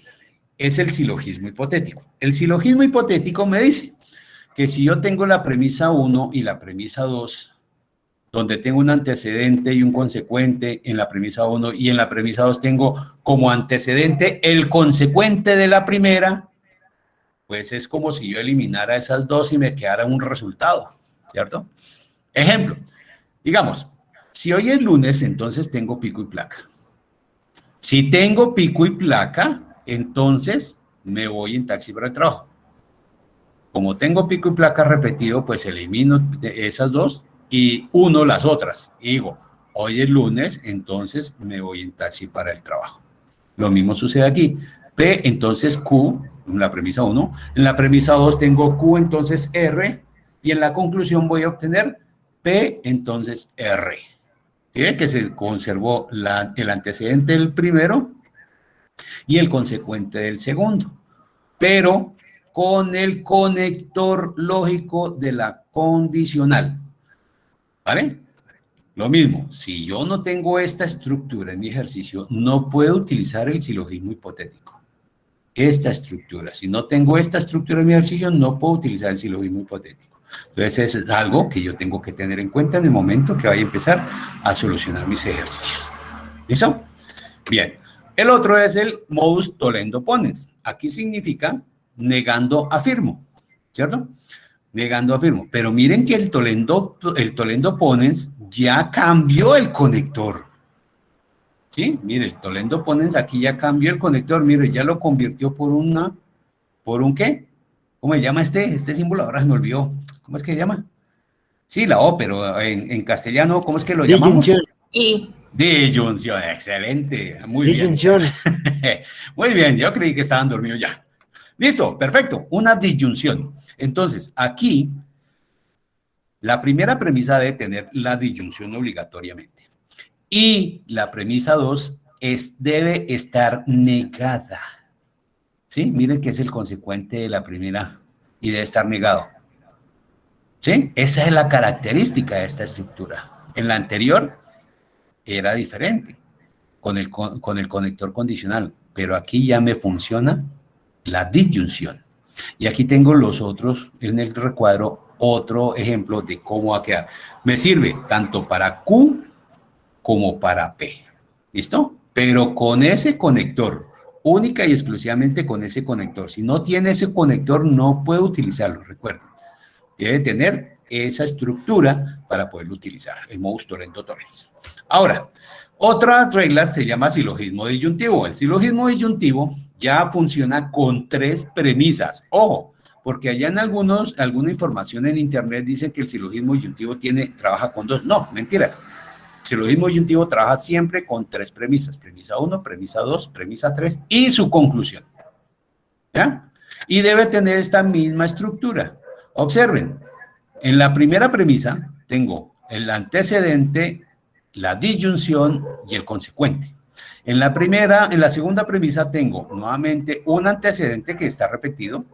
es el silogismo hipotético. El silogismo hipotético me dice que si yo tengo la premisa 1 y la premisa 2, donde tengo un antecedente y un consecuente en la premisa 1 y en la premisa 2 tengo como antecedente el consecuente de la primera, pues es como si yo eliminara esas dos y me quedara un resultado, ¿cierto? Ejemplo, digamos, si hoy es lunes, entonces tengo pico y placa. Si tengo pico y placa, entonces me voy en taxi para el trabajo. Como tengo pico y placa repetido, pues elimino esas dos y uno las otras. Y digo, hoy es lunes, entonces me voy en taxi para el trabajo. Lo mismo sucede aquí. P, entonces Q, en la premisa 1. En la premisa 2 tengo Q, entonces R. Y en la conclusión voy a obtener P, entonces R. ¿Sí? Que se conservó el antecedente del primero y el consecuente del segundo. Pero con el conector lógico de la condicional. ¿Vale? Lo mismo, si yo no tengo esta estructura en mi ejercicio, no puedo utilizar el silogismo hipotético. Esta estructura, si no tengo esta estructura en mi ejercicio, no puedo utilizar el silogismo hipotético. Entonces, es algo que yo tengo que tener en cuenta en el momento que vaya a empezar a solucionar mis ejercicios. ¿Listo? Bien. El otro es el modus tollendo ponens. Aquí significa negando afirmo, ¿cierto? Negando afirmo. Pero miren que el tollendo ponens ya cambió el conector. ¿Sí? Mire, el tollendo ponens aquí ya cambió el conector. Mire, ya lo convirtió por un ¿qué? ¿Cómo se llama este símbolo? Ahora se me olvidó. ¿Cómo es que se llama? Sí, la O, pero en castellano, ¿cómo es que lo llamamos? Y Disyunción, excelente. Muy bien. Disyunción. Muy bien, yo creí que estaban dormidos ya. Listo, perfecto. Una disyunción. Entonces, aquí, la primera premisa debe tener la disyunción obligatoriamente. Y la premisa 2 debe estar negada. ¿Sí? Miren que es el consecuente de la primera y debe estar negado. ¿Sí? Esa es la característica de esta estructura. En la anterior era diferente, con el conector condicional, pero aquí ya me funciona la disyunción. Y aquí tengo los otros, en el recuadro, otro ejemplo de cómo va a quedar. Me sirve tanto para Q como para P. ¿Listo? Pero con ese conector, única y exclusivamente con ese conector. Si no tiene ese conector, no puedo utilizarlo, recuerden. Debe tener esa estructura para poderlo utilizar, el modus tollendo tollens. Ahora, otra regla se llama silogismo disyuntivo. El silogismo disyuntivo ya funciona con 3 premisas. Ojo, porque allá en alguna información en internet dicen que el silogismo disyuntivo trabaja con 2. No, mentiras. El silogismo disyuntivo trabaja siempre con 3 premisas. Premisa 1, premisa 2, premisa 3 y su conclusión. ¿Ya? Y debe tener esta misma estructura. Observen, en la primera premisa tengo el antecedente, la disyunción y el consecuente. En la segunda premisa tengo nuevamente un antecedente que está repetido,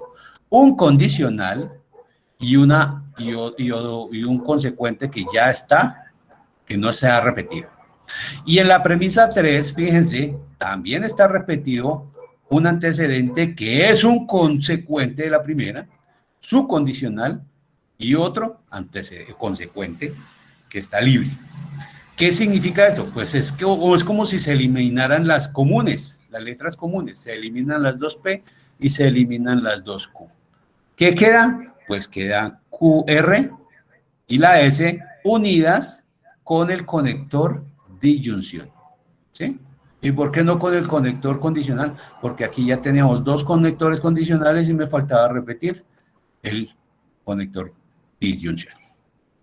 un condicional y un consecuente que ya está, que no se ha repetido. Y en la premisa 3, fíjense, también está repetido un antecedente que es un consecuente de la primera, su condicional y otro consecuente que está libre. ¿Qué significa esto? Pues es como si se eliminaran las comunes, las letras comunes, se eliminan las 2P y se eliminan las 2Q. ¿Qué queda? Pues queda QR y la S unidas con el conector disyunción. ¿Sí? ¿Y por qué no con el conector condicional? Porque aquí ya teníamos 2 conectores condicionales y me faltaba repetir el conector disyunción.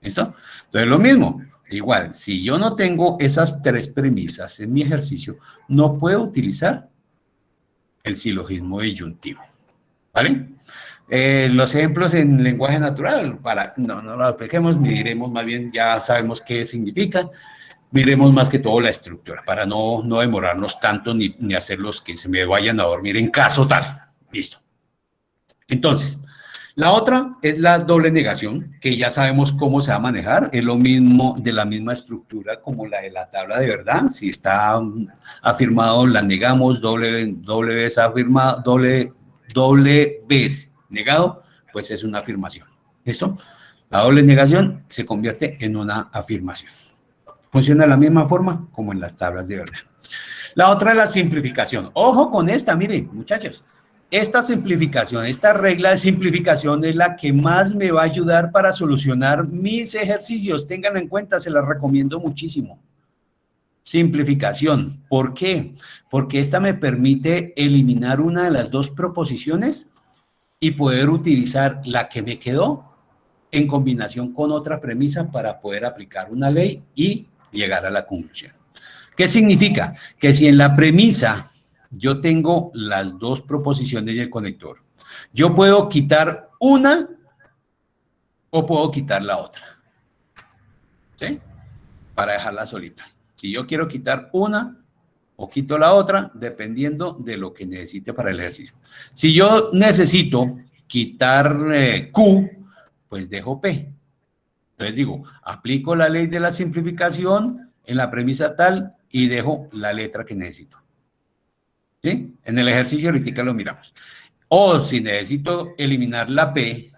¿Listo? Entonces lo mismo, igual, si yo no tengo esas 3 premisas en mi ejercicio, no puedo utilizar el silogismo disyuntivo. ¿Vale? Los ejemplos en lenguaje natural, no lo apliquemos, miremos más bien, ya sabemos qué significa, miremos más que todo la estructura, para no demorarnos tanto ni hacerlos que se me vayan a dormir en caso tal. Listo. Entonces, la otra es la doble negación, que ya sabemos cómo se va a manejar, es lo mismo, de la misma estructura como la de la tabla de verdad. Si está afirmado, la negamos, doble vez afirmado, doble vez negado, pues es una afirmación. ¿Listo? La doble negación se convierte en una afirmación. Funciona de la misma forma como en las tablas de verdad. La otra es la simplificación. Ojo con esta, miren, muchachos. Esta simplificación, esta regla de simplificación es la que más me va a ayudar para solucionar mis ejercicios. Ténganlo en cuenta, se la recomiendo muchísimo. Simplificación. ¿Por qué? Porque esta me permite eliminar una de las 2 proposiciones y poder utilizar la que me quedó en combinación con otra premisa para poder aplicar una ley y llegar a la conclusión. ¿Qué significa? Que si en la premisa yo tengo las 2 proposiciones y el conector, yo puedo quitar una o puedo quitar la otra. ¿Sí? Para dejarla solita. Si yo quiero quitar una o quito la otra, dependiendo de lo que necesite para el ejercicio. Si yo necesito quitar Q, pues dejo P. Entonces digo, aplico la ley de la simplificación en la premisa tal y dejo la letra que necesito. ¿Sí? En el ejercicio ahorita lo miramos. O si necesito eliminar la P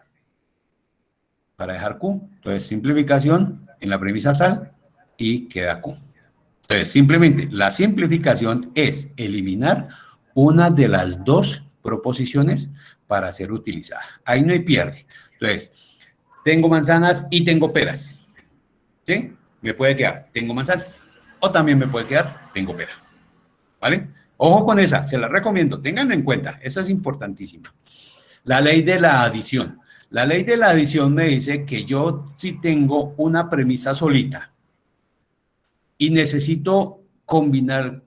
para dejar Q, entonces simplificación en la premisa tal y queda Q. Entonces simplemente la simplificación es eliminar una de las 2 proposiciones para ser utilizada. Ahí no hay pierde. Entonces, tengo manzanas y tengo peras. ¿Sí? Me puede quedar, tengo manzanas. O también me puede quedar, tengo pera. ¿Vale? Ojo con esa, se la recomiendo, ténganlo en cuenta, esa es importantísima. La ley de la adición. La ley de la adición me dice que yo si tengo una premisa solita y necesito combinar,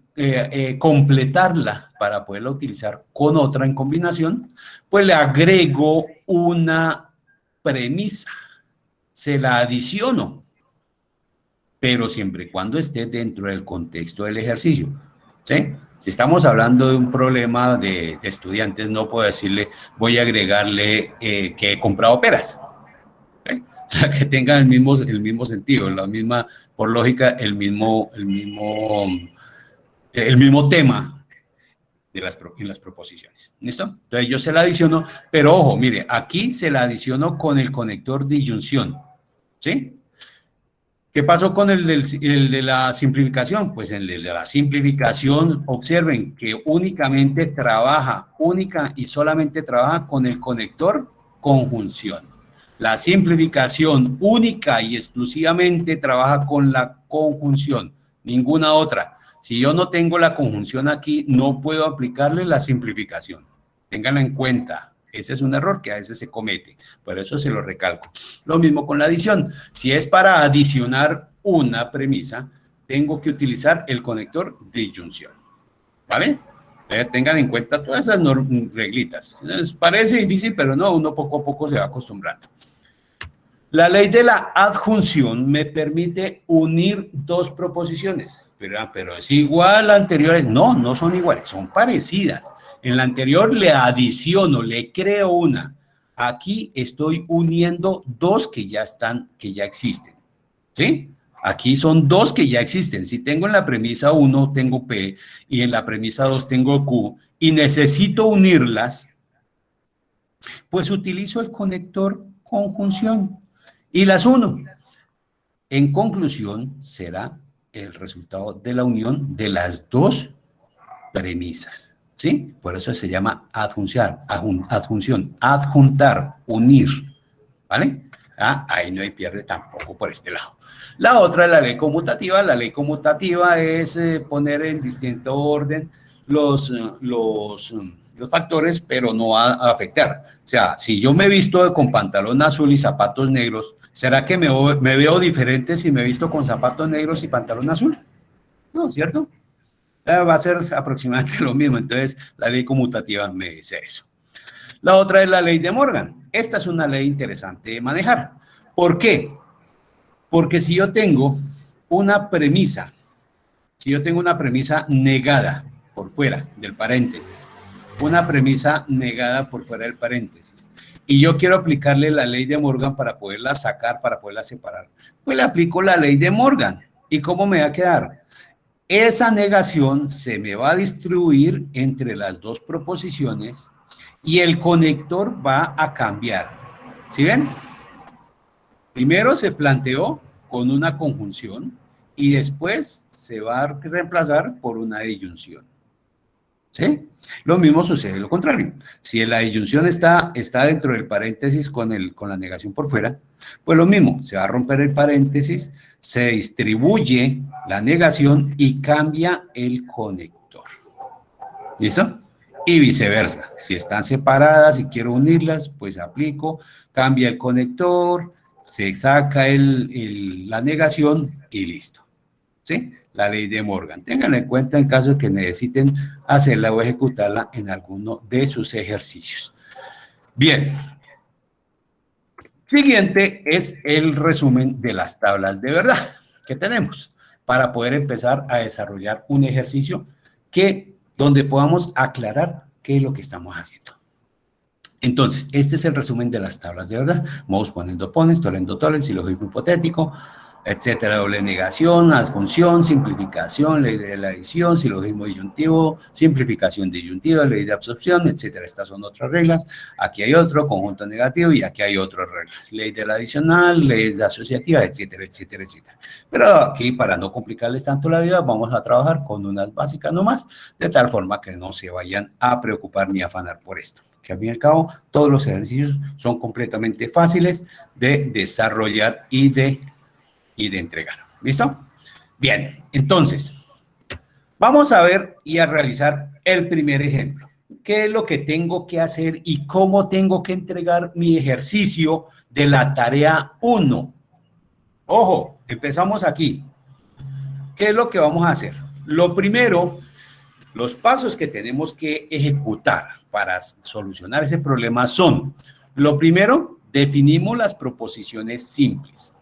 completarla para poderla utilizar con otra en combinación, pues le agrego una premisa, se la adiciono, pero siempre y cuando esté dentro del contexto del ejercicio. ¿Sí? Si estamos hablando de un problema de estudiantes, no puedo decirle, voy a agregarle que he comprado peras. ¿Sí? Que tengan el mismo sentido, la misma, por lógica, el mismo tema en las proposiciones. ¿Listo? Entonces yo se la adiciono, pero ojo, mire, aquí se la adiciono con el conector disyunción. ¿Sí? ¿Qué pasó con el de la simplificación? Pues el de la simplificación, observen que únicamente trabaja, única y solamente trabaja con el conector conjunción. La simplificación única y exclusivamente trabaja con la conjunción, ninguna otra. Si yo no tengo la conjunción aquí, no puedo aplicarle la simplificación. Ténganlo en cuenta. Ese es un error que a veces se comete. Por eso se lo recalco. Lo mismo con la adición. Si es para adicionar una premisa, tengo que utilizar el conector disyunción. ¿Vale? Tengan en cuenta todas esas reglitas. Parece difícil, pero no, uno poco a poco se va acostumbrando. La ley de la adjunción me permite unir dos proposiciones. Pero es igual a anteriores. No, no son iguales, son parecidas. En la anterior le adiciono, le creo una. Aquí estoy uniendo dos que ya existen. ¿Sí? Aquí son dos que ya existen. Si tengo en la premisa 1 tengo P y en la premisa 2 tengo Q y necesito unirlas, pues utilizo el conector conjunción y las uno. En conclusión, será el resultado de la unión de las dos premisas. ¿Sí? Por eso se llama adjunción, adjuntar, unir. ¿Vale? Ahí no hay pierde tampoco por este lado. La otra es la ley conmutativa. La ley conmutativa es poner en distinto orden los factores, pero no va a afectar. O sea, si yo me visto con pantalón azul y zapatos negros, ¿será que me veo diferente si me visto con zapatos negros y pantalón azul? No, ¿cierto? Va a ser aproximadamente lo mismo. Entonces, la ley conmutativa me dice eso. La otra es la ley de Morgan. Esta es una ley interesante de manejar. ¿Por qué? Porque si yo tengo una premisa negada por fuera del paréntesis, y yo quiero aplicarle la ley de Morgan para poderla sacar, para poderla separar, pues le aplico la ley de Morgan. ¿Y cómo me va a quedar? Esa negación se me va a distribuir entre las dos proposiciones y el conector va a cambiar. ¿Sí ven? Primero se planteó con una conjunción y después se va a reemplazar por una disyunción. ¿Sí? Lo mismo sucede lo contrario. Si la disyunción está dentro del paréntesis con la negación por fuera, pues lo mismo, se va a romper el paréntesis, se distribuye la negación y cambia el conector. ¿Listo? Y viceversa. Si están separadas y quiero unirlas, pues aplico, cambia el conector, se saca la negación y listo. ¿Sí? La ley de Morgan. Ténganla en cuenta en caso de que necesiten hacerla o ejecutarla en alguno de sus ejercicios. Bien. Siguiente es el resumen de las tablas de verdad que tenemos para poder empezar a desarrollar un ejercicio donde podamos aclarar qué es lo que estamos haciendo. Entonces, este es el resumen de las tablas de verdad. Mouse poniendo pones, tolendo tolen, silogismo hipotético, etcétera, doble negación, adjunción, simplificación, ley de la adición, silogismo disyuntivo, simplificación disyuntiva, ley de absorción, etcétera. Estas son otras reglas. Aquí hay otro, conjunto negativo, y aquí hay otras reglas. Ley de la adicional, ley de asociativa, etcétera, etcétera, etcétera. Pero aquí, para no complicarles tanto la vida, vamos a trabajar con unas básicas nomás, de tal forma que no se vayan a preocupar ni a afanar por esto. Que al fin y al cabo, todos los ejercicios son completamente fáciles de desarrollar y de entregar. ¿Listo? Bien, entonces, vamos a ver y a realizar el primer ejemplo. ¿Qué es lo que tengo que hacer y cómo tengo que entregar mi ejercicio de la tarea 1? Ojo, empezamos aquí. ¿Qué es lo que vamos a hacer? Lo primero, los pasos que tenemos que ejecutar para solucionar ese problema son, lo primero, definimos las proposiciones simples.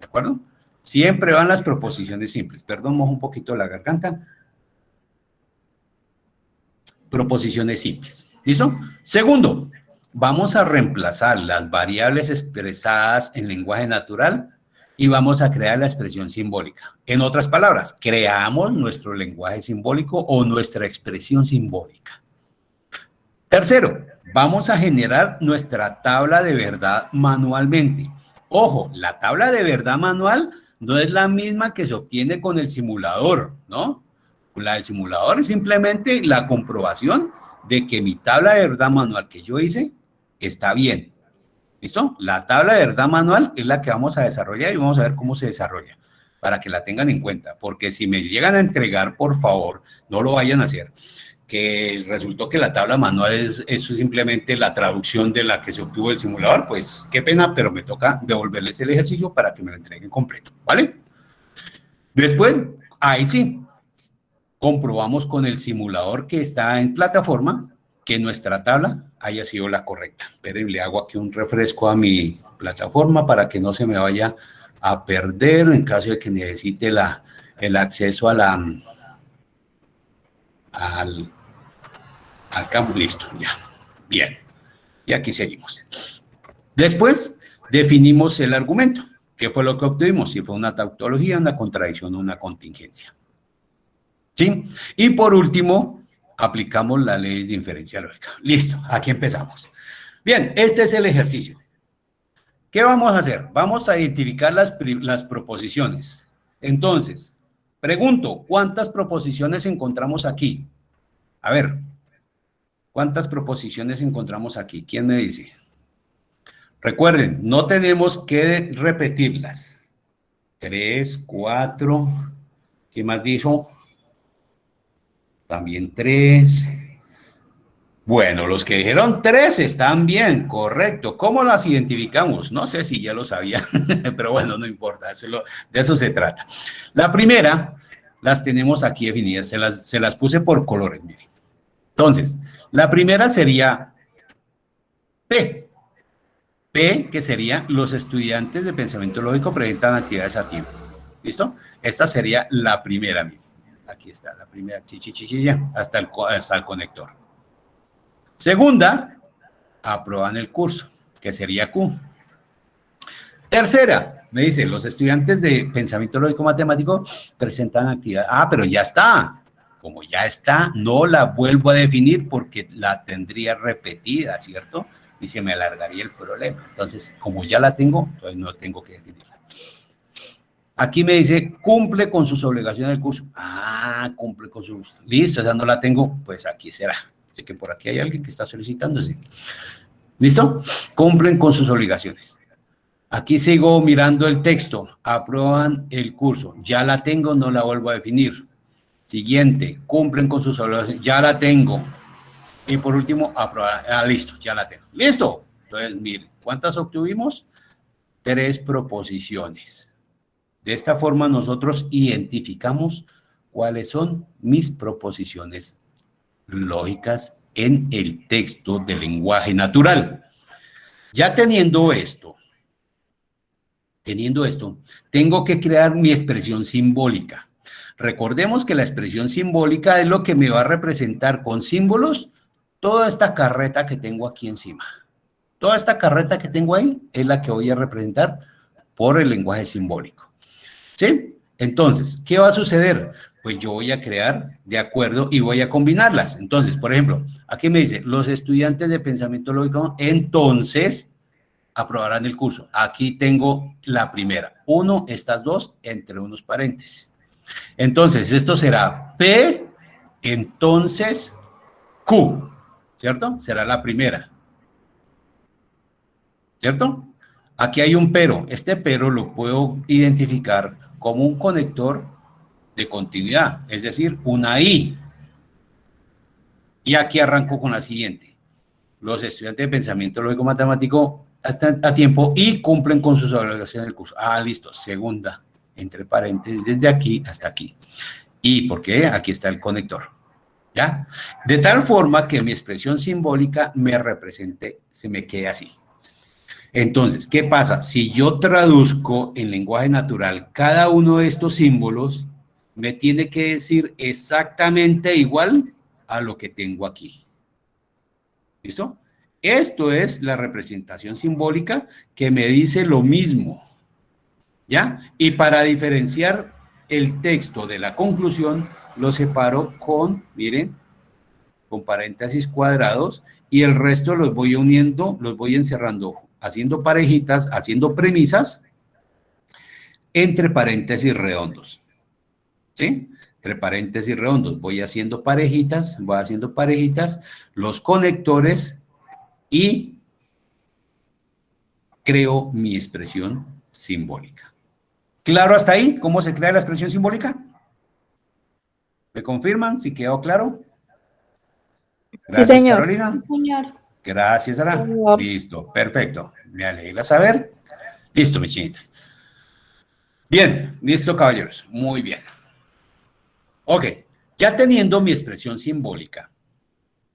¿De acuerdo? Siempre van las proposiciones simples. Perdón, mojo un poquito la garganta. Proposiciones simples. ¿Listo? Segundo, vamos a reemplazar las variables expresadas en lenguaje natural y vamos a crear la expresión simbólica. En otras palabras, creamos nuestro lenguaje simbólico o nuestra expresión simbólica. Tercero, vamos a generar nuestra tabla de verdad manualmente. Ojo, la tabla de verdad manual no es la misma que se obtiene con el simulador, ¿no? La del simulador es simplemente la comprobación de que mi tabla de verdad manual que yo hice está bien. ¿Listo? La tabla de verdad manual es la que vamos a desarrollar y vamos a ver cómo se desarrolla, para que la tengan en cuenta, porque si me llegan a entregar, por favor, no lo vayan a hacer, que resultó que la tabla manual es simplemente la traducción de la que se obtuvo del simulador, pues qué pena, pero me toca devolverles el ejercicio para que me lo entreguen completo, ¿vale? Después, ahí sí, comprobamos con el simulador que está en plataforma que nuestra tabla haya sido la correcta. Pero le hago aquí un refresco a mi plataforma para que no se me vaya a perder en caso de que necesite el acceso a al campo. Listo, ya. Bien. Y aquí seguimos. Después definimos el argumento. ¿Qué fue lo que obtuvimos? Si fue una tautología, una contradicción o una contingencia. ¿Sí? Y por último, aplicamos la ley de inferencia lógica. Listo, aquí empezamos. Bien, este es el ejercicio. ¿Qué vamos a hacer? Vamos a identificar las proposiciones. Entonces, pregunto, ¿cuántas proposiciones encontramos aquí? A ver, ¿cuántas proposiciones encontramos aquí? ¿Quién me dice? Recuerden, no tenemos que repetirlas. 3, 4, ¿qué más dijo? También 3. Bueno, los que dijeron 3 están bien, correcto. ¿Cómo las identificamos? No sé si ya lo sabía, pero bueno, no importa, de eso se trata. La primera, las tenemos aquí definidas, se las puse por colores, miren. Entonces, la primera sería P. P, que sería los estudiantes de pensamiento lógico presentan actividades a tiempo. ¿Listo? Esta sería la primera, miren. Aquí está la primera, chichichichilla, hasta el conector. Segunda, aprueban el curso, que sería Q. Tercera, me dice, los estudiantes de pensamiento lógico matemático presentan actividad. Ah, pero ya está. Como ya está, no la vuelvo a definir porque la tendría repetida, ¿cierto? Y se me alargaría el problema. Entonces, como ya la tengo, entonces no tengo que definirla. Aquí me dice, cumple con sus obligaciones del curso. Ah, cumple con sus... Listo, esa no la tengo, pues aquí será. Sé que por aquí hay alguien que está solicitándose. ¿Listo? Cumplen con sus obligaciones. Aquí sigo mirando el texto. Aprueban el curso. Ya la tengo, no la vuelvo a definir. Siguiente, cumplen con sus obligaciones. Ya la tengo. Y por último, aprobar. Ah, listo, ya la tengo. ¿Listo? Entonces, miren, ¿cuántas obtuvimos? 3 proposiciones. De esta forma nosotros identificamos cuáles son mis proposiciones lógicas en el texto del lenguaje natural. Ya teniendo esto, tengo que crear mi expresión simbólica. Recordemos que la expresión simbólica es lo que me va a representar con símbolos toda esta carreta que tengo aquí encima. Toda esta carreta que tengo ahí es la que voy a representar por el lenguaje simbólico. ¿Sí? Entonces, ¿qué va a suceder? Pues yo voy a crear de acuerdo y voy a combinarlas. Entonces, por ejemplo, aquí me dice, los estudiantes de pensamiento lógico, entonces, aprobarán el curso. Aquí tengo la primera. 1, estas 2, entre unos paréntesis. Entonces, esto será P, entonces, Q, ¿cierto? Será la primera. ¿Cierto? Aquí hay un pero. Este pero lo puedo identificar como un conector de continuidad, es decir, una I. Y aquí arranco con la siguiente. Los estudiantes de pensamiento lógico matemático están a tiempo y cumplen con sus obligaciones del curso. Ah, listo. Segunda, entre paréntesis, desde aquí hasta aquí. ¿Y por qué? Aquí está el conector. ¿Ya? De tal forma que mi expresión simbólica me represente, se me quede así. Entonces, ¿qué pasa? Si yo traduzco en lenguaje natural cada uno de estos símbolos, me tiene que decir exactamente igual a lo que tengo aquí. ¿Listo? Esto es la representación simbólica que me dice lo mismo. ¿Ya? Y para diferenciar el texto de la conclusión, lo separo con, miren, con paréntesis cuadrados y el resto los voy uniendo, los voy encerrando, haciendo parejitas, haciendo premisas entre paréntesis redondos. ¿Sí? Entre paréntesis redondos voy haciendo parejitas, los conectores y creo mi expresión simbólica. ¿Claro hasta ahí? ¿Cómo se crea la expresión simbólica? ¿Me confirman si quedó claro? Gracias, señor. Carolina. Señor. Gracias, Sara. Señor. Listo, perfecto. Me alegra saber. Listo, mis chinitas. Bien, listo, caballeros. Muy bien. Ok, ya teniendo mi expresión simbólica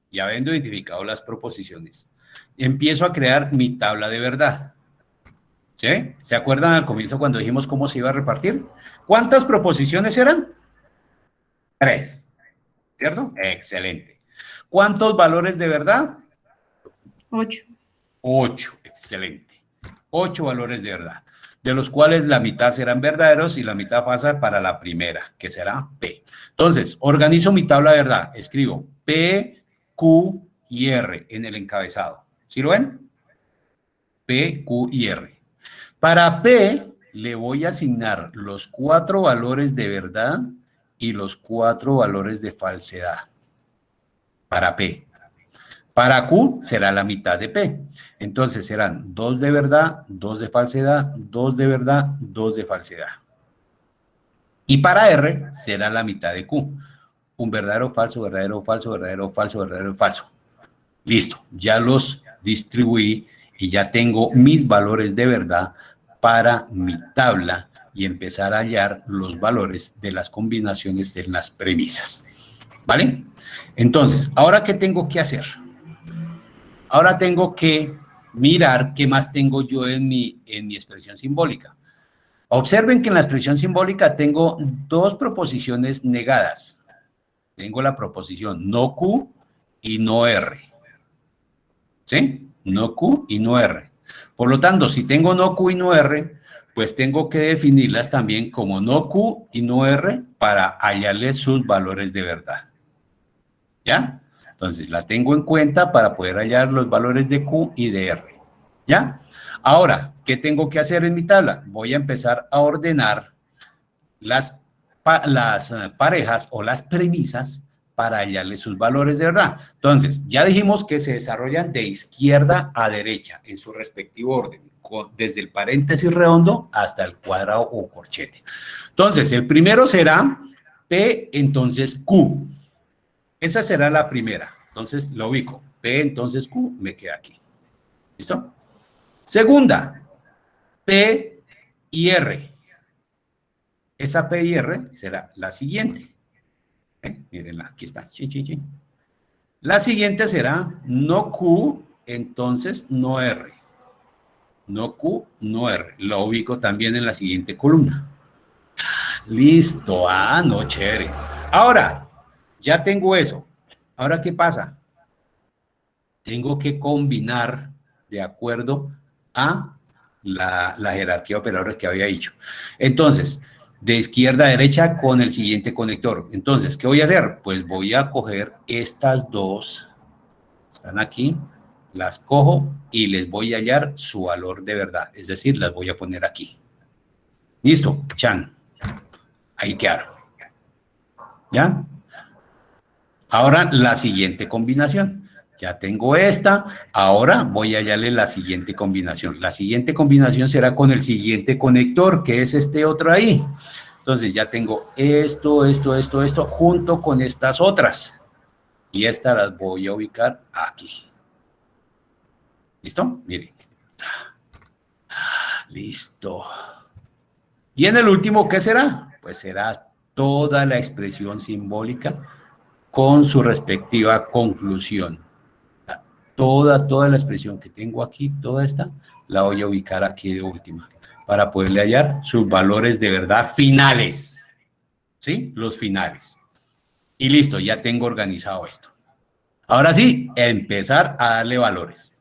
y habiendo identificado las proposiciones, empiezo a crear mi tabla de verdad. ¿Sí? ¿Se acuerdan al comienzo cuando dijimos cómo se iba a repartir? ¿Cuántas proposiciones eran? 3. ¿Cierto? Excelente. ¿Cuántos valores de verdad? 8. 8. Excelente. 8 valores de verdad, de los cuales la mitad serán verdaderos y la mitad falsa para la primera, que será P. Entonces, organizo mi tabla de verdad. Escribo P, Q y R en el encabezado. ¿Sí lo ven? P, Q y R. Para P le voy a asignar los 4 valores de verdad y los 4 valores de falsedad. Para P. Para Q será la mitad de P. Entonces serán 2 de verdad, 2 de falsedad, 2 de verdad, 2 de falsedad. Y para R será la mitad de Q. Un verdadero, falso, verdadero, falso, verdadero, falso, verdadero, falso. Listo, ya los distribuí y ya tengo mis valores de verdad para mi tabla y empezar a hallar los valores de las combinaciones de las premisas. ¿Vale? Entonces, ¿ahora qué tengo que hacer? Ahora tengo que mirar qué más tengo yo en mi expresión simbólica. Observen que en la expresión simbólica tengo 2 proposiciones negadas. Tengo la proposición no Q y no R. ¿Sí? No Q y no R. Por lo tanto, si tengo no Q y no R, pues tengo que definirlas también como no Q y no R para hallarle sus valores de verdad. ¿Ya? Entonces, la tengo en cuenta para poder hallar los valores de Q y de R. ¿Ya? Ahora, ¿qué tengo que hacer en mi tabla? Voy a empezar a ordenar las parejas o las premisas para hallarle sus valores de verdad. Entonces, ya dijimos que se desarrollan de izquierda a derecha en su respectivo orden, desde el paréntesis redondo hasta el cuadrado o corchete. Entonces, el primero será P, entonces Q. Esa será la primera. Entonces, lo ubico. P, entonces Q, me queda aquí. ¿Listo? Segunda, P y R. Esa P y R será la siguiente. Mírenla, aquí está. Chin, chin, chin. La siguiente será no Q, entonces no R. No Q, no R. Lo ubico también en la siguiente columna. Listo. Ah, no, chévere. Ahora, ya tengo eso. Ahora, ¿qué pasa? Tengo que combinar de acuerdo a la jerarquía de operadores que había dicho. Entonces, de izquierda a derecha con el siguiente conector. Entonces, ¿qué voy a hacer? Pues voy a coger estas dos, están aquí, las cojo y les voy a hallar su valor de verdad. Es decir, las voy a poner aquí. Listo, chan. Ahí quedaron. ¿Ya? Ahora la siguiente combinación. Ya tengo esta, ahora voy a hallarle la siguiente combinación. La siguiente combinación será con el siguiente conector, que es este otro ahí. Entonces ya tengo esto, junto con estas otras. Y estas las voy a ubicar aquí. ¿Listo? Miren. Listo. Y en el último, ¿qué será? Pues será toda la expresión simbólica con su respectiva conclusión. Toda la expresión que tengo aquí, toda esta, la voy a ubicar aquí de última, para poderle hallar sus valores de verdad finales. ¿Sí? Los finales. Y listo, ya tengo organizado esto. Ahora sí, empezar a darle valores.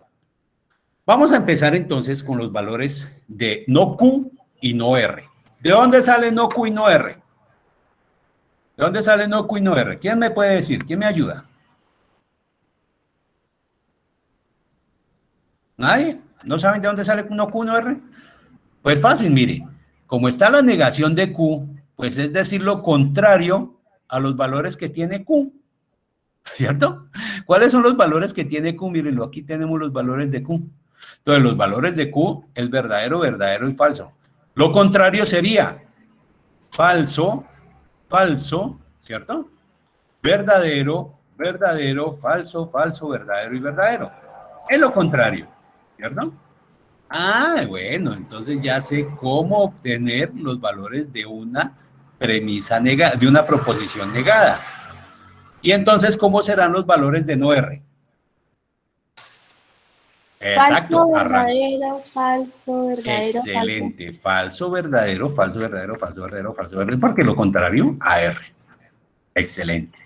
Vamos a empezar entonces con los valores de no Q y no R. ¿De dónde sale no Q y no R? ¿De dónde sale no Q y no R? ¿Quién me puede decir? ¿Quién me ayuda? ¿Nadie? ¿No saben de dónde sale no Q, no R? Pues fácil, mire. Como está la negación de Q, pues es decir lo contrario a los valores que tiene Q. ¿Cierto? ¿Cuáles son los valores que tiene Q? Mírenlo, aquí tenemos los valores de Q. Entonces, los valores de Q es verdadero, verdadero y falso. Lo contrario sería falso, falso, ¿cierto? Verdadero, verdadero, falso, falso, verdadero y verdadero. Es lo contrario, ¿cierto? Ah, bueno, entonces ya sé cómo obtener los valores de una premisa negada, de una proposición negada. Y entonces, ¿cómo serán los valores de no R? Exacto, Falso, arranca. verdadero, falso, verdadero, Excelente, falso, verdadero, falso, verdadero, falso, verdadero, falso, verdadero, porque lo contrario a R. Excelente.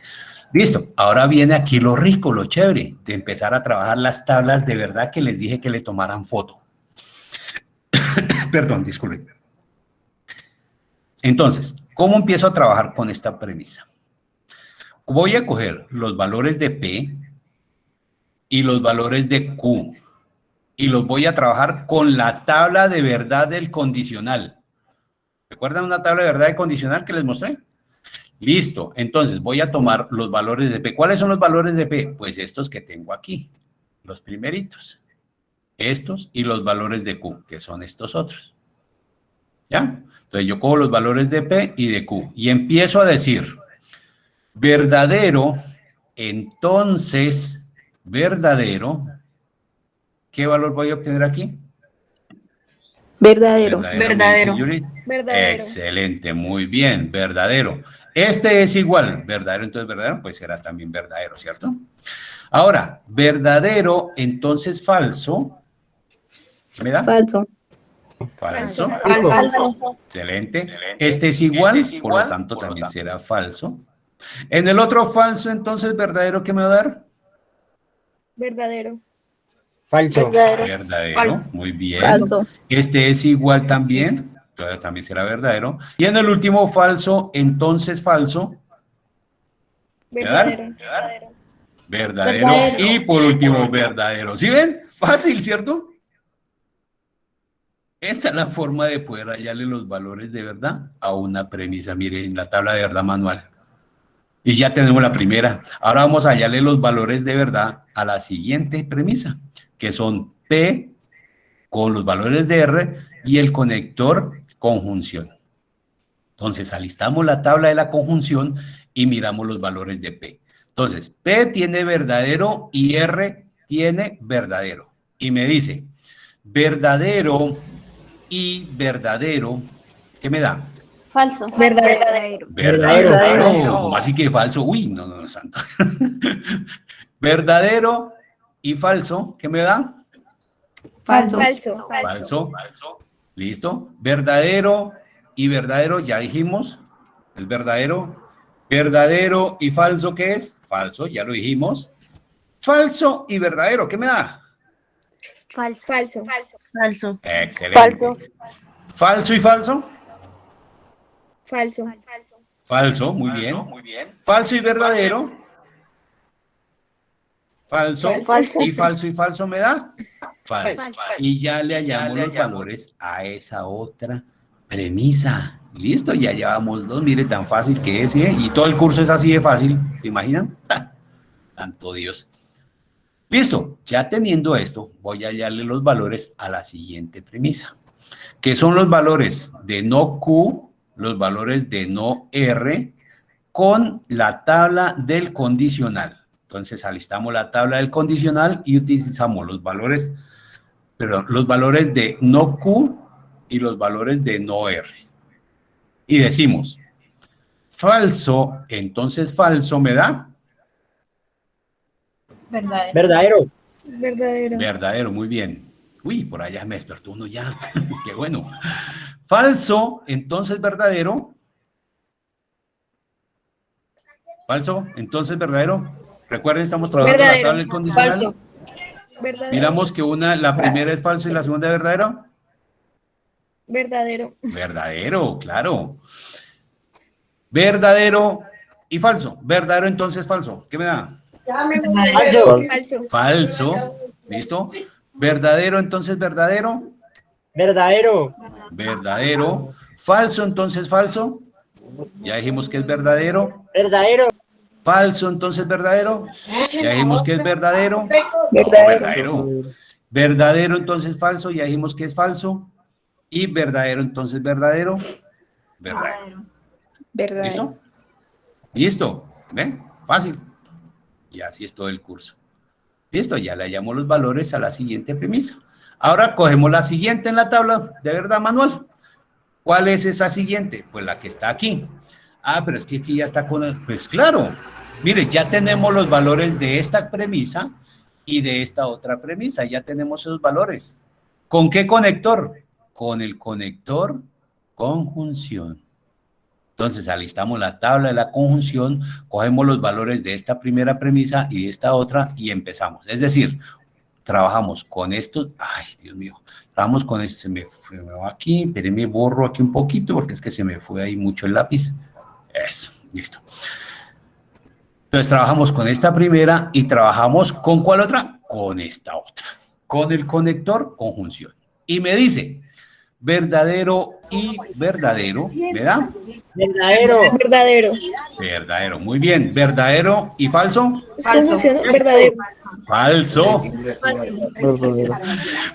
Listo, ahora viene aquí lo rico, lo chévere, de empezar a trabajar las tablas de verdad que les dije que le tomaran foto. Perdón, disculpen. Entonces, ¿cómo empiezo a trabajar con esta premisa? Voy a coger los valores de P y los valores de Q y los voy a trabajar con la tabla de verdad del condicional. ¿Recuerdan una tabla de verdad del condicional que les mostré? Listo, entonces voy a tomar los valores de P. ¿Cuáles son los valores de P? Pues estos que tengo aquí, los primeritos. Estos y los valores de Q, que son estos otros. ¿Ya? Entonces yo cojo los valores de P y de Q y empiezo a decir verdadero, entonces verdadero. ¿Qué valor voy a obtener aquí? Verdadero. Verdadero. Señorita. verdadero. Excelente, muy bien, verdadero. Este es igual, verdadero, entonces verdadero, pues será también verdadero, ¿cierto? Ahora, verdadero, entonces falso. ¿Qué me da? Falso. Falso. Falso. Excelente. Este es igual, por lo tanto también será falso. En el otro falso, entonces verdadero, ¿qué me va a dar? Verdadero. Falso. Verdadero, muy bien. Falso. Este es igual también, entonces también será verdadero. Y en el último falso, entonces falso. Verdadero. Verdadero. Verdadero. Y por último, verdadero. ¿Sí ven? Fácil, ¿cierto? Esa es la forma de poder hallarle los valores de verdad a una premisa. Miren, la tabla de verdad manual. Y ya tenemos la primera. Ahora vamos a hallarle los valores de verdad a la siguiente premisa, que son P con los valores de R y el conector conjunción. Entonces, alistamos la tabla de la conjunción y miramos los valores de P. Entonces, P tiene verdadero y R tiene verdadero. Y me dice, verdadero y verdadero, ¿qué me da? Falso. Verdadero. Verdadero. ¿Cómo así que falso? Uy, no, santo. Verdadero y falso, ¿qué me da? Falso. Falso. Falso. ¿Listo? Verdadero y verdadero, ya dijimos, es verdadero. Verdadero y falso, ¿qué es? Falso, ya lo dijimos. Falso y verdadero, ¿qué me da? Falso. Falso. Excelente. Falso. Falso y falso. Falso. Falso, muy bien. Falso y verdadero. Falso. Falso. Y falso y falso me da. Falso. Falso. Y ya le hallamos los valores a esa otra premisa. Listo, ya llevamos dos. Mire, tan fácil que es, ¿eh? Y todo el curso es así de fácil. ¿Se imaginan? Tanto Dios. Listo, ya teniendo esto, voy a hallarle los valores a la siguiente premisa, que son los valores de no Q, los valores de no R, con la tabla del condicional. Entonces, alistamos la tabla del condicional y utilizamos los valores, los valores de no Q y los valores de no R. Y decimos, falso, entonces falso me da. Verdadero. Verdadero. Verdadero, muy bien. Uy, por allá me despertó uno ya. Qué bueno. Falso, entonces verdadero. Falso, entonces verdadero. Recuerden, estamos trabajando Verdadero. la tabla del condicional. Falso. Verdadero. Miramos que la primera es falso y la segunda es verdadero. Verdadero. Verdadero, claro. Verdadero y falso. Verdadero, entonces falso. ¿Qué me da? Falso. Falso. Falso. ¿Listo? Verdadero, entonces verdadero. Verdadero. Verdadero. Falso, entonces falso. Ya dijimos que es verdadero. Verdadero. Falso, entonces verdadero. Ya dijimos que es verdadero. Verdadero. Verdadero. Verdadero, entonces falso, ya dijimos que es falso. Y verdadero, entonces verdadero. Verdadero. Verdadero. ¿Listo? Listo. ¿Ven? Fácil. Y así es todo el curso. Listo, ya le hallamos los valores a la siguiente premisa. Ahora cogemos la siguiente en la tabla de verdad manual. ¿Cuál es esa siguiente? Pues la que está aquí. Ah, pero es que aquí ya está con el... Pues claro, mire, ya tenemos los valores de esta premisa y de esta otra premisa. Ya tenemos esos valores. ¿Con qué conector? Con el conector conjunción. Entonces, alistamos la tabla de la conjunción, cogemos los valores de esta primera premisa y de esta otra y empezamos. Es decir, trabajamos con estos, ay, Dios mío, trabajamos con este, se me va aquí, espérenme, borro aquí un poquito porque es que se me fue ahí mucho el lápiz. Eso, listo. Entonces, trabajamos con esta primera y trabajamos ¿con cuál otra? Con esta otra, con el conector conjunción. Y me dice, verdadero y verdadero, ¿verdad? Verdadero. Verdadero. Verdadero, muy bien. ¿Verdadero y falso? Falso. Verdadero. Falso.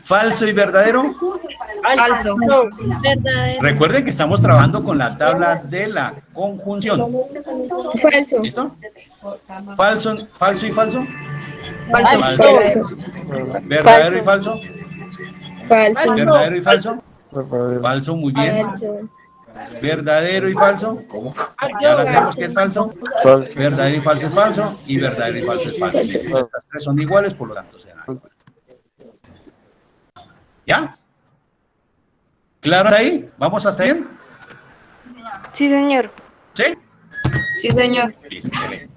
¿Falso y verdadero? Falso. Verdadero. Recuerden que estamos trabajando con la tabla de la conjunción. Falso. ¿Listo? ¿Falso, falso y falso? Falso. Falso. ¿Verdadero y falso? Falso. ¿Verdadero y falso? Falso, muy bien. Falso. ¿Verdadero y falso? Ya la tenemos que es falso. Verdadero y falso es falso. Y verdadero y falso es falso. Estas tres son iguales, por lo tanto serán iguales. ¿Ya? ¿Claro hasta ahí? ¿Vamos hasta ahí? Sí, señor. ¿Sí? Sí, señor. Listo, excelente.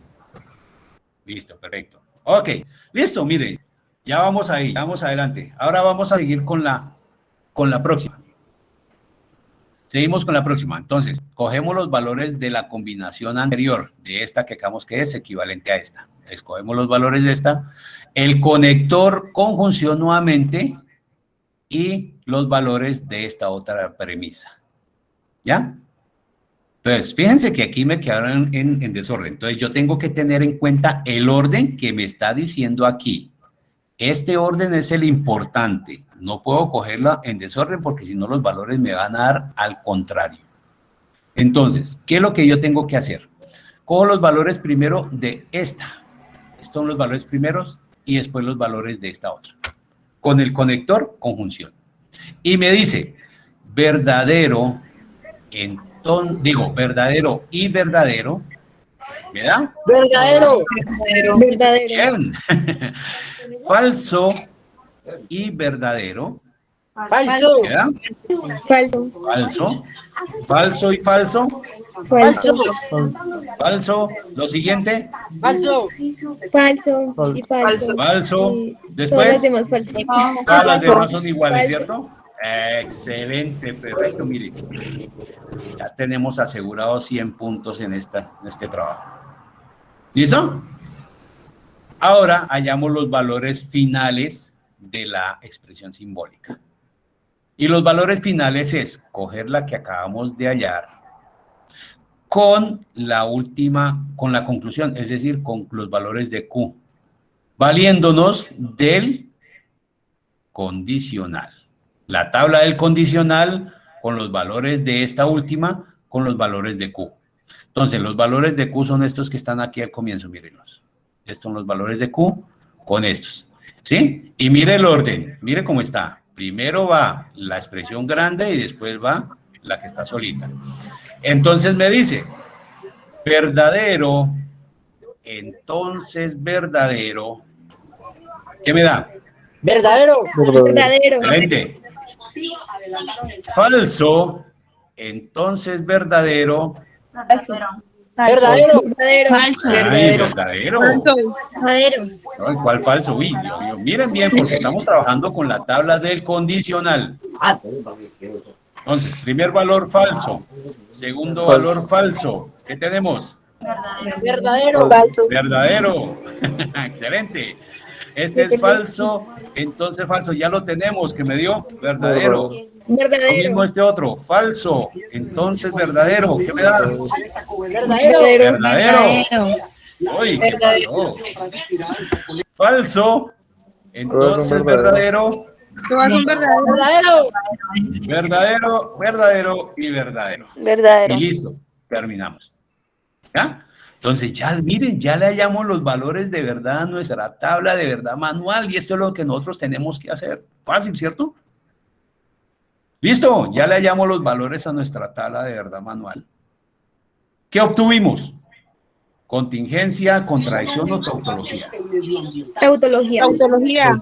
Listo, perfecto. Ok, listo, miren. Ya vamos ahí, vamos adelante. Ahora vamos a seguir con la próxima. Seguimos con la próxima. Entonces, cogemos los valores de la combinación anterior, de esta que acabamos que es equivalente a esta. Escogemos los valores de esta, el conector conjunción nuevamente y los valores de esta otra premisa. ¿Ya? Entonces, fíjense que aquí me quedaron en desorden. Entonces, yo tengo que tener en cuenta el orden que me está diciendo aquí. Este orden es el importante. No puedo cogerla en desorden porque si no los valores me van a dar al contrario. Entonces, ¿qué es lo que yo tengo que hacer? Cojo los valores primero de esta. Estos son los valores primeros y después los valores de esta otra. Con el conector conjunción. Y me dice, verdadero, verdadero y verdadero. ¿Verdad? Verdadero. Verdadero. Bien. Falso y verdadero. Falso. ¿Verdad? Falso. Falso. Falso y falso. Falso. Falso. Lo siguiente. Falso. Falso. Y falso. Falso. Y Después. todas las demás falsas. Todas las demás son iguales, Falso. ¿cierto? Excelente, perfecto. Mire, ya tenemos asegurados 100 puntos en este trabajo. ¿Listo? Ahora hallamos los valores finales de la expresión simbólica. Y los valores finales es coger la que acabamos de hallar con la última, con la conclusión, es decir, con los valores de Q, valiéndonos del condicional. La tabla del condicional con los valores de esta última, con los valores de Q. Entonces, los valores de Q son estos que están aquí al comienzo, mírenlos. Estos son los valores de Q con estos, ¿sí? Y mire el orden, mire cómo está. Primero va la expresión grande y después va la que está solita. Entonces me dice, verdadero, entonces verdadero, ¿qué me da? Verdadero. Verdadero. Excelente. Falso, entonces verdadero. Falso. Verdadero. Verdadero. Falso. Ay, verdadero. Verdadero. Ay, ¿cuál falso? Uy, Dios mío. Miren bien, porque estamos trabajando con la tabla del condicional. Entonces, primer valor falso. Segundo valor falso. ¿Qué tenemos? Verdadero. Verdadero. Excelente. Este es falso, entonces falso. Ya lo tenemos, que me dio verdadero. Lo Verdadero. mismo este otro, falso, entonces verdadero. ¿Qué me da? Verdadero. Verdadero. Uy, ¿qué pasó? Falso, Entonces, verdadero, Todas son verdaderas. Verdadero. verdadero, verdadero y verdadero. Verdadero. Y listo, terminamos. ¿Ya? Entonces, ya miren, ya le hallamos los valores de verdad a nuestra tabla de verdad manual y esto es lo que nosotros tenemos que hacer. Fácil, ¿cierto? Listo, ya le hallamos los valores a nuestra tabla de verdad manual. ¿Qué obtuvimos? Contingencia, contradicción o tautología. Tautología. Tautología.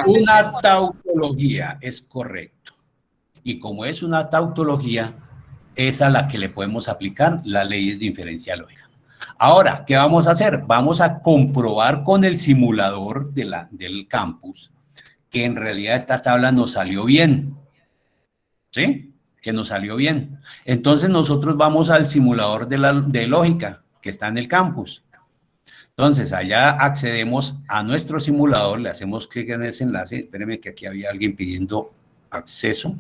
Una tautología, es correcto. Y como es una tautología, es a la que le podemos aplicar las leyes de inferencia lógica. Ahora, ¿qué vamos a hacer? Vamos a comprobar con el simulador del campus que en realidad esta tabla nos salió bien. ¿Sí? Que nos salió bien. Entonces nosotros vamos al simulador de lógica que está en el campus. Entonces allá accedemos a nuestro simulador, le hacemos clic en ese enlace. Espérenme que aquí había alguien pidiendo acceso.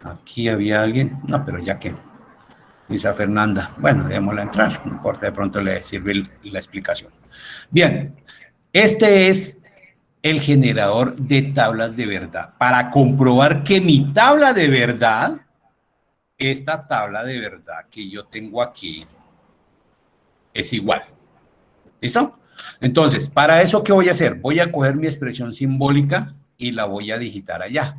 Aquí había alguien, no, pero ya que Lisa Fernanda, bueno, démosla entrar, no importa, de pronto le sirve la explicación. Bien, este es el generador de tablas de verdad. Para comprobar que mi tabla de verdad, esta tabla de verdad que yo tengo aquí, es igual. ¿Listo? Entonces, para eso, ¿qué voy a hacer? Voy a coger mi expresión simbólica y la voy a digitar allá.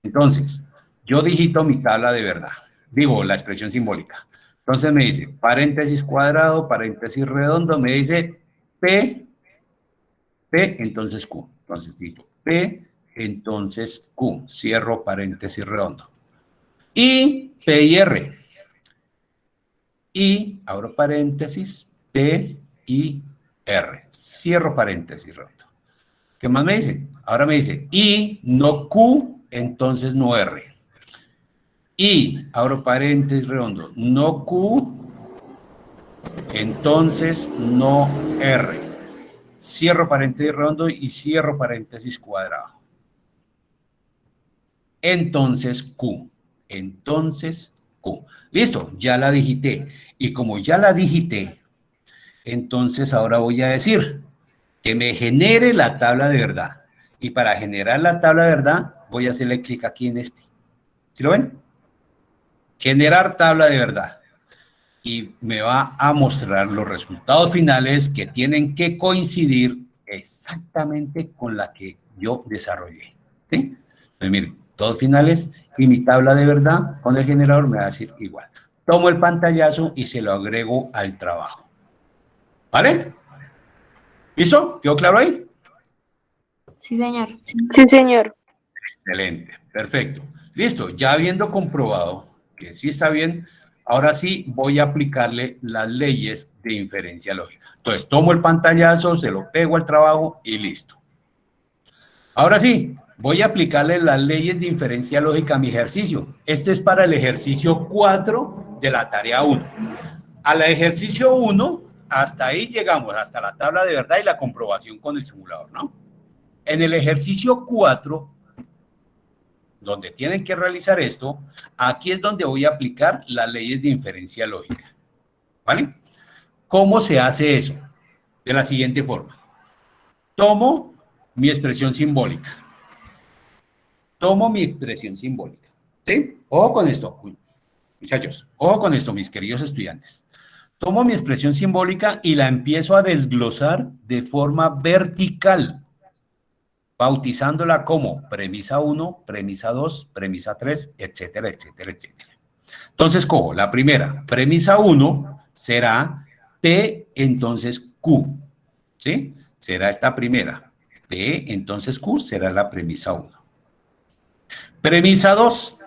Entonces, yo digito mi tabla de verdad. Digo, la expresión simbólica. Entonces me dice, paréntesis cuadrado, paréntesis redondo, me dice P, entonces Q. Entonces digo P, entonces Q. Cierro paréntesis redondo. Y P y R. Y abro paréntesis, P y R. Cierro paréntesis redondo. ¿Qué más me dice? Ahora me dice I, no Q, entonces no R. Y abro paréntesis redondo, no Q, entonces no R. Cierro paréntesis redondo y cierro paréntesis cuadrado. Entonces Q. Entonces Q. Listo, ya la digité. Y como ya la digité, entonces ahora voy a decir que me genere la tabla de verdad. Y para generar la tabla de verdad, voy a hacerle clic aquí en este. ¿Sí lo ven? Generar tabla de verdad. Y me va a mostrar los resultados finales que tienen que coincidir exactamente con la que yo desarrollé. ¿Sí? Entonces, miren, todos finales y mi tabla de verdad con el generador me va a decir igual. Tomo el pantallazo y se lo agrego al trabajo. ¿Vale? ¿Listo? ¿Quedó claro ahí? Sí, señor. Sí, señor. Excelente, perfecto. Listo, ya habiendo comprobado que sí está bien, ahora sí voy a aplicarle las leyes de inferencia lógica. Entonces, tomo el pantallazo, se lo pego al trabajo y listo. Ahora sí, voy a aplicarle las leyes de inferencia lógica a mi ejercicio. Este es para el ejercicio 4 de la tarea 1. Al ejercicio 1, hasta ahí llegamos, hasta la tabla de verdad y la comprobación con el simulador, ¿no? En el ejercicio 4, donde tienen que realizar esto, aquí es donde voy a aplicar las leyes de inferencia lógica. ¿Vale? ¿Cómo se hace eso? De la siguiente forma. Tomo mi expresión simbólica. Tomo mi expresión simbólica. ¿Sí? Ojo con esto, muchachos. Ojo con esto, mis queridos estudiantes. Tomo mi expresión simbólica y la empiezo a desglosar de forma vertical, bautizándola como premisa 1, premisa 2, premisa 3, etcétera, etcétera, etcétera. Entonces cojo la primera, premisa 1 será P, entonces Q, ¿sí? Será esta primera, P, entonces Q será la premisa 1. Premisa 2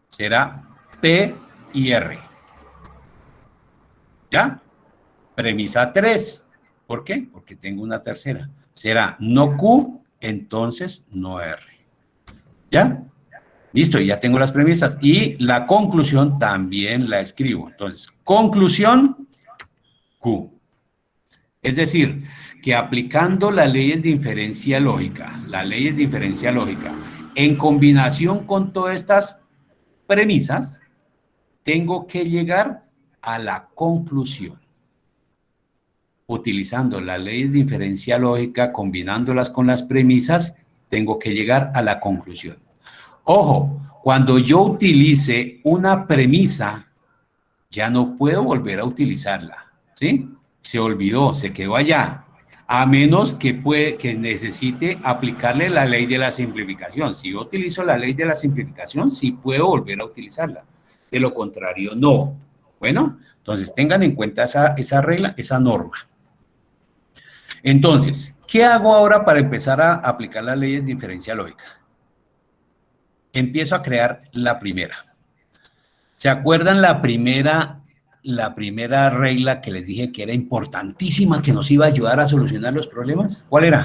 será P y R. ¿Ya? Premisa 3, ¿por qué? Porque tengo una tercera. Será no Q, entonces no R. ¿Ya? Listo, ya tengo las premisas. Y la conclusión también la escribo. Entonces, conclusión Q. Es decir, que aplicando las leyes de inferencia lógica, en combinación con todas estas premisas, tengo que llegar a la conclusión. utilizando las leyes de inferencia lógica, combinándolas con las premisas, tengo que llegar a la conclusión. Ojo, cuando yo utilice una premisa, ya no puedo volver a utilizarla, ¿sí? Se olvidó, se quedó allá, a menos que necesite aplicarle la ley de la simplificación. Si yo utilizo la ley de la simplificación, sí puedo volver a utilizarla. De lo contrario, no. Bueno, entonces tengan en cuenta esa regla, esa norma. Entonces, ¿qué hago ahora para empezar a aplicar las leyes de inferencia lógica? Empiezo a crear la primera. ¿Se acuerdan la primera regla que les dije que era importantísima, que nos iba a ayudar a solucionar los problemas? ¿Cuál era?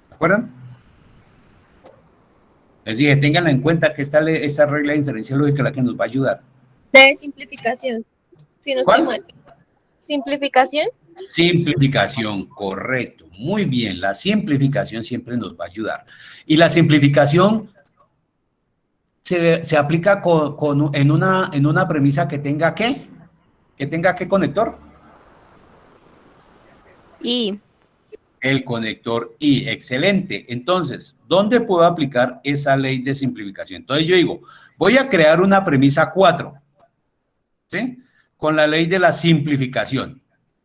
¿Se acuerdan? Les dije, ténganla en cuenta que esta regla de inferencia lógica es la que nos va a ayudar. La de simplificación. Si no estoy ¿Cuál? mal. ¿Simplificación? Simplificación, correcto. Muy bien, la simplificación siempre nos va a ayudar. Y la simplificación se aplica en una premisa que tenga ¿qué? ¿Que tenga qué conector? Y El conector I, excelente. Entonces, ¿dónde puedo aplicar esa ley de simplificación? Entonces yo digo, voy a crear una premisa 4, ¿sí? Con la ley de la simplificación.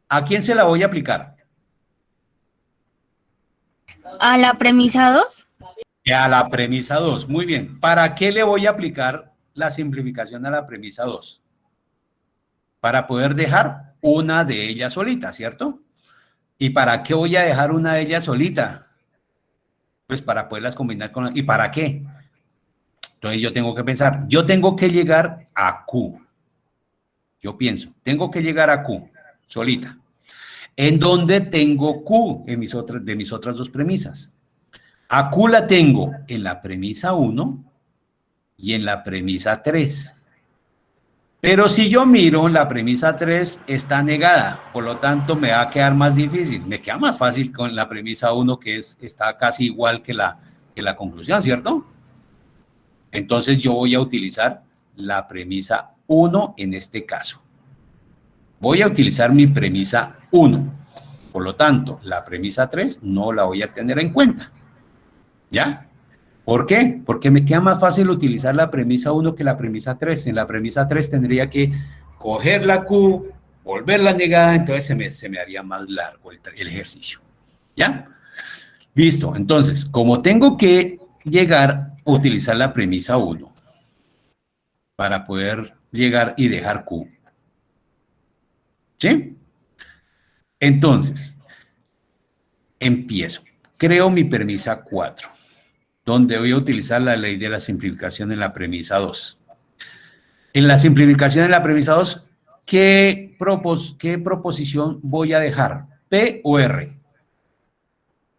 ¿A quién se la voy a aplicar? ¿A la premisa 2? A la premisa 2, muy bien. ¿Para qué le voy a aplicar la simplificación a la premisa 2? Para poder dejar una de ellas solita, ¿cierto? ¿Y para qué voy a dejar una de ellas solita? Pues para poderlas combinar con... ¿Y para qué? Entonces yo tengo que pensar, yo tengo que llegar a Q. Yo pienso, tengo que llegar a Q, solita. ¿En dónde tengo Q? De mis otras dos premisas. A Q la tengo en la premisa 1 y en la premisa 3. Pero si yo miro, la premisa 3 está negada, por lo tanto me va a quedar más difícil. Me queda más fácil con la premisa 1, que está casi igual que la conclusión, ¿cierto? Entonces yo voy a utilizar la premisa 1 en este caso. Voy a utilizar mi premisa 1. Por lo tanto, la premisa 3 no la voy a tener en cuenta. ¿Ya? ¿Por qué? Porque me queda más fácil utilizar la premisa 1 que la premisa 3. En la premisa 3 tendría que coger la Q, volverla negada, entonces se me haría más largo el ejercicio. ¿Ya? Listo. Entonces, como tengo que llegar a utilizar la premisa 1 para poder llegar y dejar Q. ¿Sí? Entonces, empiezo. Creo mi premisa 4, donde voy a utilizar la ley de la simplificación en la premisa 2. En la simplificación en la premisa 2, ¿qué proposición voy a dejar? ¿P o R?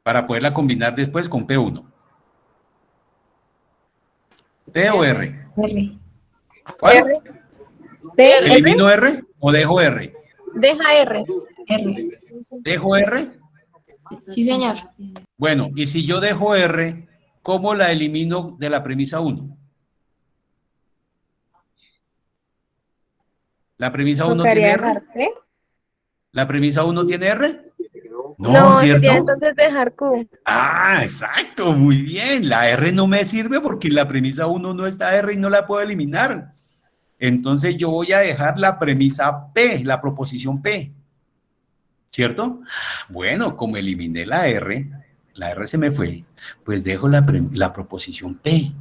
Para poderla combinar después con P1. ¿P o R? R. ¿Cuál? R. ¿Elimino R o dejo R? Deja R. R. ¿Dejo R? Sí, señor. Bueno, y si yo dejo R, ¿cómo la elimino de la premisa 1? ¿La premisa 1 tiene tocaría R? dejarte. ¿La premisa 1 tiene R? No, ¿cierto? sería entonces dejar Q. Ah, exacto, muy bien. La R no me sirve porque en la premisa 1 no está R y no la puedo eliminar. Entonces yo voy a dejar la premisa P, la proposición P. ¿Cierto? Bueno, como eliminé la R se me fue, pues dejo la proposición P.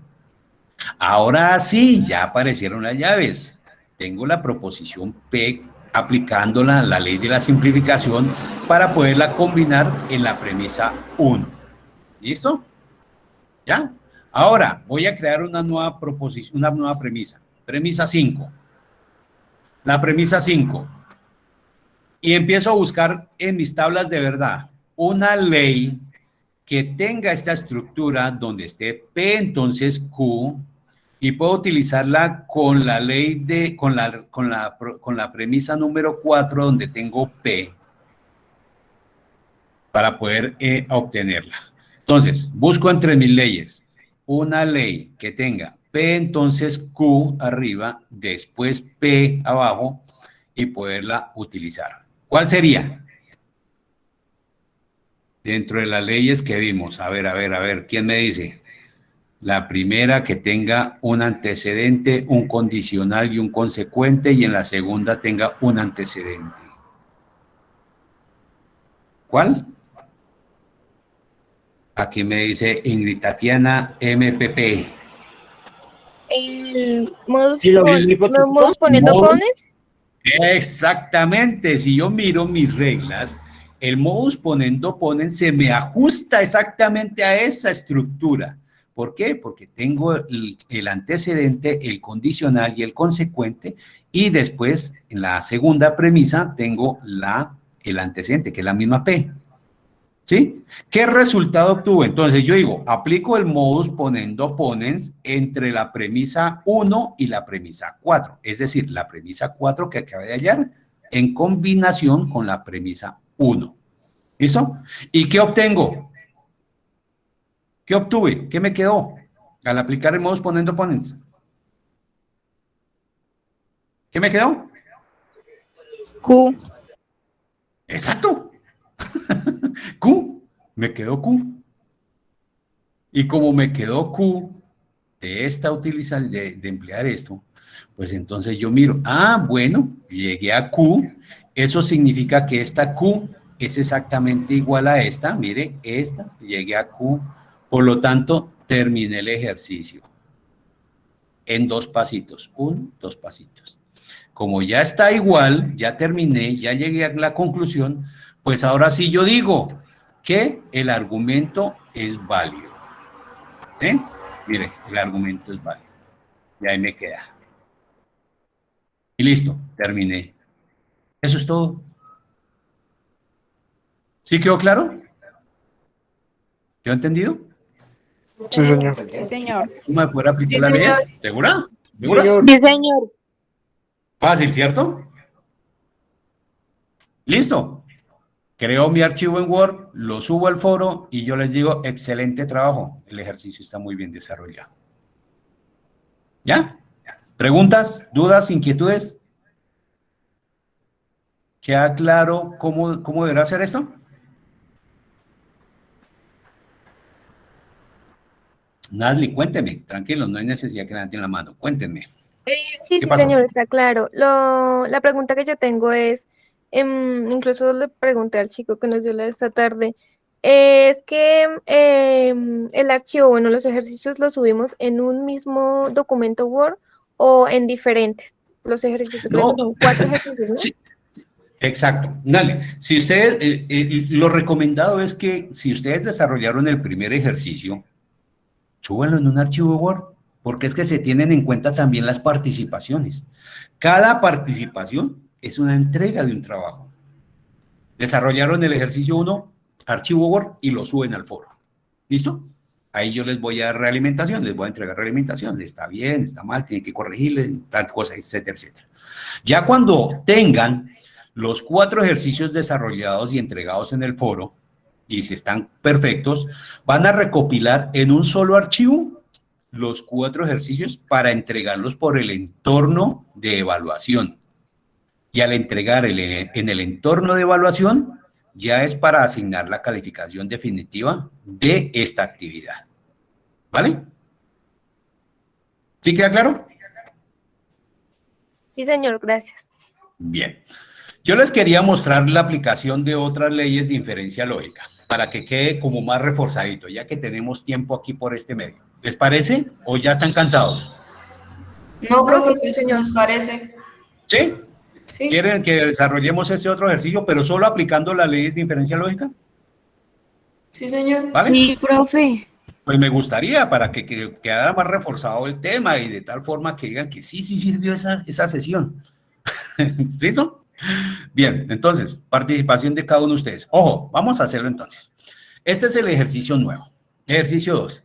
Ahora sí, ya aparecieron las llaves. Tengo la proposición P aplicándola la ley de la simplificación para poderla combinar en la premisa 1. ¿Listo? ¿Ya? Ahora voy a crear una nueva proposición, una nueva premisa. Premisa 5. La premisa 5. Y empiezo a buscar en mis tablas de verdad una ley que tenga esta estructura donde esté P, entonces Q, y puedo utilizarla con la ley de, con la premisa número 4 donde tengo P para poder obtenerla. Entonces, busco entre mis leyes una ley que tenga P, entonces Q arriba, después P abajo y poderla utilizar. ¿Cuál sería? Dentro de las leyes que vimos. A ver, ¿quién me dice? La primera que tenga un antecedente, un condicional y un consecuente, y en la segunda tenga un antecedente. ¿Cuál? Aquí me dice Ingrid Tatiana MPP. El modus, Silogismo hipotético. los modus poniendo Modus. pones. Exactamente, si yo miro mis reglas, el modus ponendo ponen se me ajusta exactamente a esa estructura. ¿Por qué? Porque tengo el antecedente, el condicional y el consecuente, y después en la segunda premisa tengo el antecedente, que es la misma P. ¿Sí? ¿Qué resultado obtuve? Entonces yo digo, aplico el modus ponendo ponens entre la premisa 1 y la premisa 4, es decir, la premisa 4 que acabé de hallar en combinación con la premisa 1. ¿Listo? ¿Y qué obtengo? ¿Qué obtuve? ¿Qué me quedó al aplicar el modus ponendo ponens? ¿Qué me quedó? Q. Exacto. Q, me quedó Q. Y como me quedó Q de esta utilización, de emplear esto, pues entonces yo miro, bueno, llegué a Q, eso significa que esta Q es exactamente igual a esta, mire, esta, llegué a Q, por lo tanto, terminé el ejercicio en 2 pasitos, 1, 2 pasitos. Como ya está igual, ya terminé, ya llegué a la conclusión, pues ahora sí yo digo que el argumento es válido. ¿Eh? Mire, el argumento es válido. Y ahí me queda. Y listo, terminé. Eso es todo. ¿Sí quedó claro? ¿Quedó entendido? Sí, señor. Sí, señor. ¿Cómo me puede aplicar Sí, las señor. leyes? ¿Segura? ¿Segura? Señor. Sí, señor. Fácil, ¿cierto? Listo. Creo mi archivo en Word, lo subo al foro y yo les digo, excelente trabajo. El ejercicio está muy bien desarrollado. ¿Ya? ¿Preguntas, dudas, inquietudes? ¿Queda claro cómo deberá hacer esto? Nadie, cuénteme, tranquilo, no hay necesidad que levanten la mano, cuéntenme. Sí, ¿Qué sí, pasó? señor, está claro. La pregunta que yo tengo es, incluso le pregunté al chico que nos dio la de esta tarde, es que el archivo, bueno, los ejercicios los subimos en un mismo documento Word o en diferentes. Los ejercicios, creo No, que son 4 ejercicios, ¿no? sí, exacto. Dale, si ustedes, lo recomendado es que si ustedes desarrollaron el primer ejercicio, súbanlo en un archivo Word, porque es que se tienen en cuenta también las participaciones. Cada participación es una entrega de un trabajo. Desarrollaron el ejercicio 1, archivo Word, y lo suben al foro. ¿Listo? Ahí yo les voy a dar realimentación, les voy a entregar realimentación. Está bien, está mal, tienen que corregirle, tal cosa, etcétera, etcétera. Ya cuando tengan los 4 ejercicios desarrollados y entregados en el foro, y si están perfectos, van a recopilar en un solo archivo los 4 ejercicios para entregarlos por el entorno de evaluación. Y al entregar en el entorno de evaluación, ya es para asignar la calificación definitiva de esta actividad. ¿Vale? ¿Sí queda claro? Sí, señor, gracias. Bien. Yo les quería mostrar la aplicación de otras leyes de inferencia lógica para que quede como más reforzadito, ya que tenemos tiempo aquí por este medio. ¿Les parece? ¿O ya están cansados? No, profe, sí, pues señor. nos parece. ¿Sí? Sí. ¿Quieren que desarrollemos este otro ejercicio, pero solo aplicando las leyes de inferencia lógica? Sí, señor. ¿Vale? Sí, profe. Pues me gustaría para que quedara más reforzado el tema y de tal forma que digan que sí sirvió esa sesión. ¿Sí, son? Bien, entonces, participación de cada uno de ustedes. Ojo, vamos a hacerlo entonces. Este es el ejercicio nuevo. Ejercicio 2.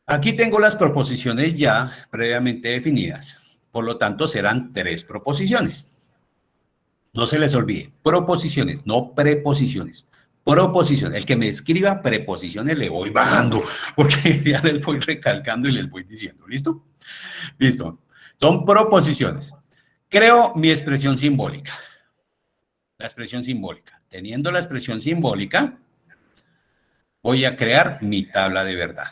Aquí tengo las proposiciones ya previamente definidas. Por lo tanto, serán 3 proposiciones. No se les olvide, proposiciones, no preposiciones. Proposiciones. El que me escriba preposiciones le voy bajando, porque ya les voy recalcando y les voy diciendo. ¿Listo? Listo. Son proposiciones. Creo mi expresión simbólica. la expresión simbólica. Teniendo la expresión simbólica, voy a crear mi tabla de verdad.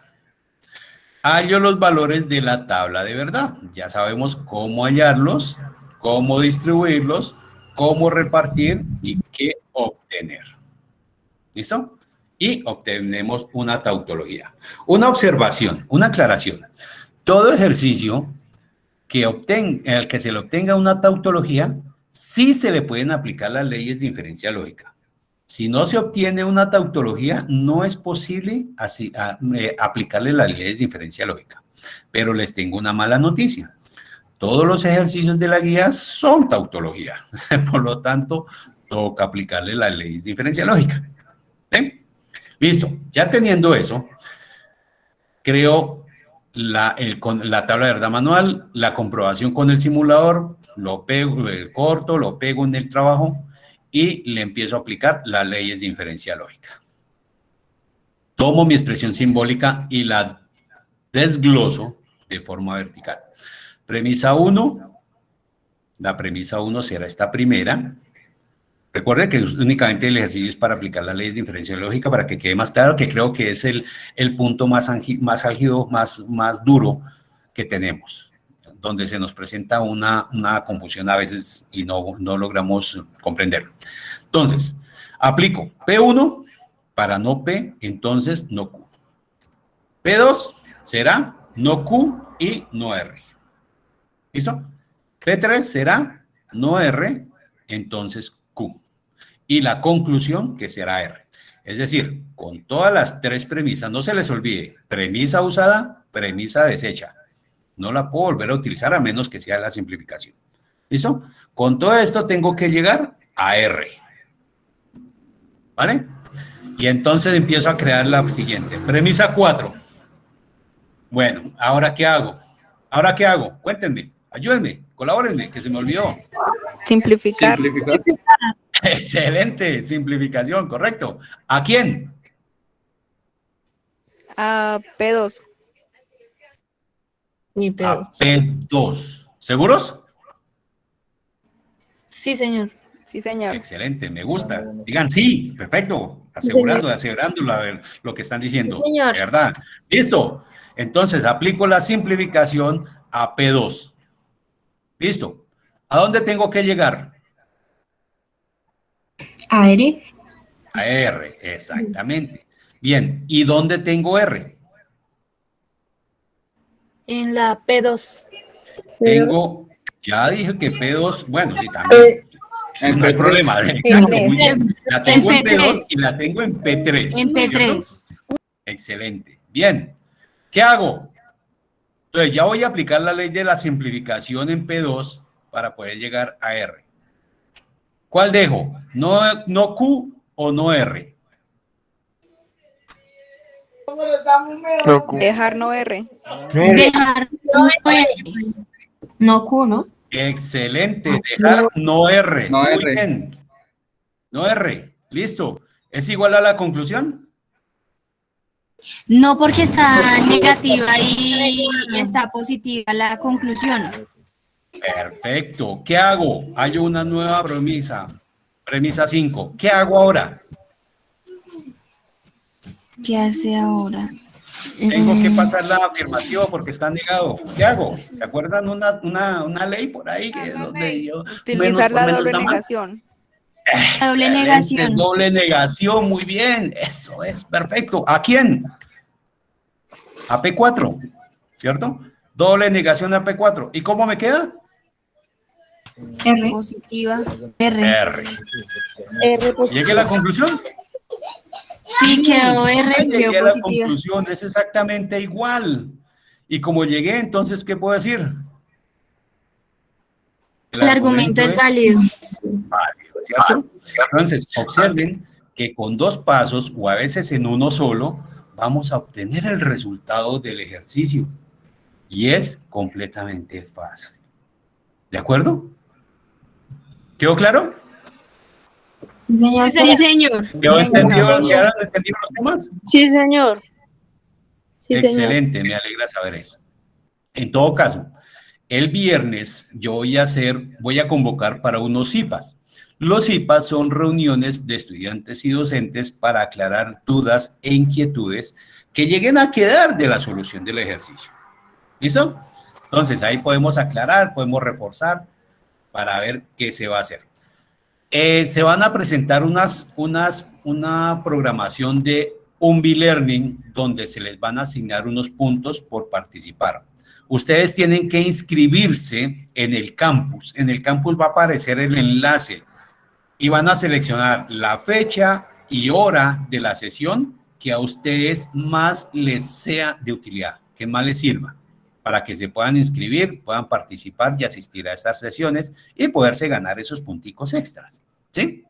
Hallo los valores de la tabla de verdad. Ya sabemos cómo hallarlos, cómo distribuirlos, cómo repartir y qué obtener. ¿Listo? Y obtenemos una tautología. Una observación, una aclaración. Todo ejercicio en el que se le obtenga una tautología, sí se le pueden aplicar las leyes de inferencia lógica. Si no se obtiene una tautología, no es posible aplicarle las leyes de inferencia lógica. Pero les tengo una mala noticia. Todos los ejercicios de la guía son tautología. Por lo tanto, toca aplicarle las leyes de inferencia lógica. ¿Bien? Listo. Ya teniendo eso, creo la tabla de verdad manual, la comprobación con el simulador, lo pego, corto, lo pego en el trabajo y le empiezo a aplicar las leyes de inferencia lógica. Tomo mi expresión simbólica y la desgloso de forma vertical. Premisa 1, la premisa 1 será esta primera. Recuerden que únicamente el ejercicio es para aplicar las leyes de inferencia lógica para que quede más claro, que creo que es el punto más álgido, más duro que tenemos, donde se nos presenta una confusión a veces y no logramos comprenderlo. Entonces, aplico P1 para no P, entonces no Q. P2 será no Q y no R. ¿Listo? P3 será no R, entonces Q. Y la conclusión que será R. Es decir, con todas las tres premisas, no se les olvide, premisa usada, premisa deshecha. No la puedo volver a utilizar a menos que sea la simplificación. ¿Listo? Con todo esto tengo que llegar a R. ¿Vale? Y entonces empiezo a crear la siguiente. Premisa 4. Bueno, ¿ahora qué hago? ¿Ahora qué hago? Cuéntenme, ayúdenme, colabórenme, que se me olvidó. Simplificar. Excelente, simplificación, correcto. ¿A quién? A P2. Mi A P2. P2. ¿Seguros? Sí, señor. Sí, señor. Excelente, me gusta. Digan sí, perfecto. Asegurando lo que están diciendo. Sí, señor. De verdad. Listo. Entonces, aplico la simplificación a P2. Listo. ¿A dónde tengo que llegar? A R. A R, exactamente. Bien, ¿y dónde tengo R? En la P2. Tengo, ya dije que P2, bueno, sí, también. No hay problema. Exacto, muy bien. La tengo en P2 y la tengo en P3. En P3. ¿Cierto? Excelente. Bien. ¿Qué hago? Entonces, ya voy a aplicar la ley de la simplificación en P2 para poder llegar a R. ¿Cuál dejo? ¿No Q o no R? No Q. Dejar no R. Dejar no R. No Q, ¿no? Excelente. Dejar no R. No Muy R. bien. No R. Listo. ¿Es igual a la conclusión? No, porque está negativa y está positiva la conclusión. Perfecto. ¿Qué hago? Hay una nueva premisa. Premisa 5. ¿Qué hago ahora? ¿Qué hace ahora? Tengo que pasar la afirmativa porque está negado. ¿Qué hago? ¿Se acuerdan una ley por ahí que donde yo Utilizar la doble da más? negación. Doble Excelente, negación. doble negación, muy bien. Eso es perfecto. ¿A quién? A P4, ¿cierto? Doble negación a P4. ¿Y cómo me queda? R. Positiva. R. R. ¿Llegué a la conclusión? Sí, quedó R, Llegué quedó a la positiva. conclusión, es exactamente igual. Y como llegué, entonces, ¿qué puedo decir? El argumento es válido. Válido, ¿cierto? Entonces, observen que con dos pasos o a veces en uno solo, vamos a obtener el resultado del ejercicio. Y es completamente fácil. ¿De acuerdo? ¿Quedó claro? Sí, señor. Sí, señor. ¿Quedaron entendidos los temas? Sí, señor. Sí, señor. Excelente, me alegra saber eso. En todo caso, el viernes yo voy a convocar para unos CIPAS. Los IPA son reuniones de estudiantes y docentes para aclarar dudas e inquietudes que lleguen a quedar de la solución del ejercicio. ¿Listo? Entonces, ahí podemos aclarar, podemos reforzar para ver qué se va a hacer. Se van a presentar una programación de un B-Learning donde se les van a asignar unos puntos por participar. Ustedes tienen que inscribirse en el campus. En el campus va a aparecer el enlace y van a seleccionar la fecha y hora de la sesión que a ustedes más les sea de utilidad, que más les sirva, para que se puedan inscribir, puedan participar y asistir a estas sesiones y poderse ganar esos punticos extras, ¿sí?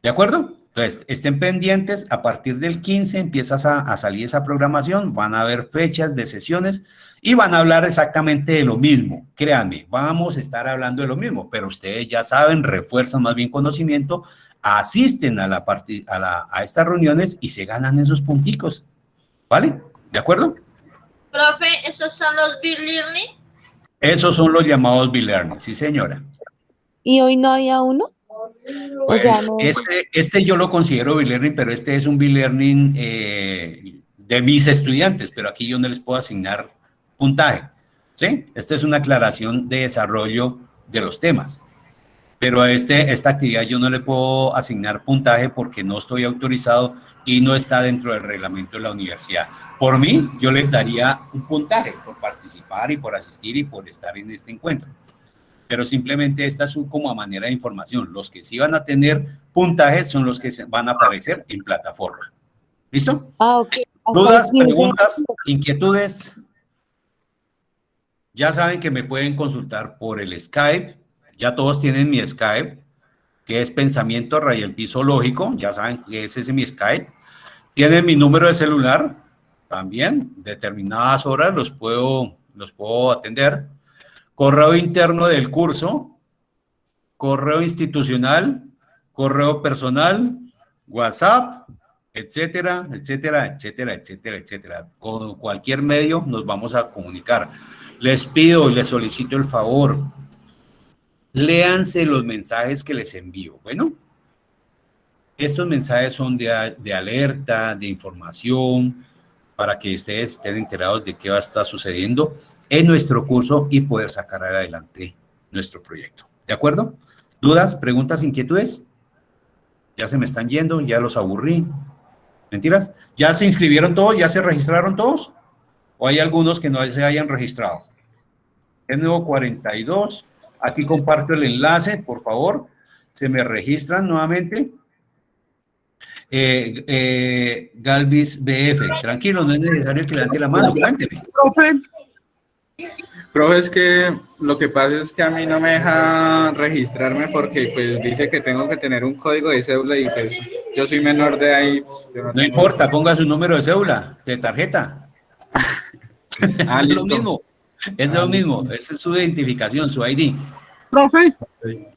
¿De acuerdo? Entonces, estén pendientes, a partir del 15 empiezas a salir esa programación, van a haber fechas de sesiones y van a hablar exactamente de lo mismo. Créanme, vamos a estar hablando de lo mismo, pero ustedes ya saben, refuerzan más bien conocimiento, asisten a estas reuniones y se ganan esos punticos, ¿vale? ¿De acuerdo? Profe, ¿esos son los B-Learning? Esos son los llamados B-Learning, sí señora. ¿Y hoy no había uno? Pues, o sea, no. este yo lo considero B-Learning, pero este es un B-Learning de mis estudiantes, pero aquí yo no les puedo asignar puntaje, ¿sí? Esta es una aclaración de desarrollo de los temas, pero a esta actividad yo no le puedo asignar puntaje porque no estoy autorizado y no está dentro del reglamento de la universidad. Por mí, yo les daría un puntaje por participar y por asistir y por estar en este encuentro. Pero simplemente esta es como a manera de información. Los que sí van a tener puntajes son los que van a aparecer en plataforma. ¿Listo? Ah, ok. ¿Dudas, preguntas, inquietudes? Ya saben que me pueden consultar por el Skype. Ya todos tienen mi Skype, que es Pensamiento Raya el Piso Lógico. Ya saben que ese es mi Skype. Tienen mi número de celular también. Determinadas horas los puedo atender. Correo interno del curso, correo institucional, correo personal, WhatsApp, etcétera, etcétera, etcétera, etcétera, etcétera. Con cualquier medio nos vamos a comunicar. Les pido y les solicito el favor, léanse los mensajes que les envío. Bueno, estos mensajes son de alerta, de información, para que ustedes estén enterados de qué va a estar sucediendo en nuestro curso y poder sacar adelante nuestro proyecto. ¿De acuerdo? ¿Dudas, preguntas, inquietudes? Ya se me están yendo, ya los aburrí. ¿Mentiras? ¿Ya se inscribieron todos? ¿Ya se registraron todos? ¿O hay algunos que no se hayan registrado? Es nuevo 42. Aquí comparto el enlace, por favor. Se me registran nuevamente. Galvis BF, tranquilo, no es necesario que levante la mano, cuénteme. Profe, es que lo que pasa es que a mí no me deja registrarme porque pues dice que tengo que tener un código de cédula y pues yo soy menor de ahí. No importa, ponga su número de cédula, de tarjeta. Es lo mismo, es lo mismo, esa es su identificación, su ID. Profe,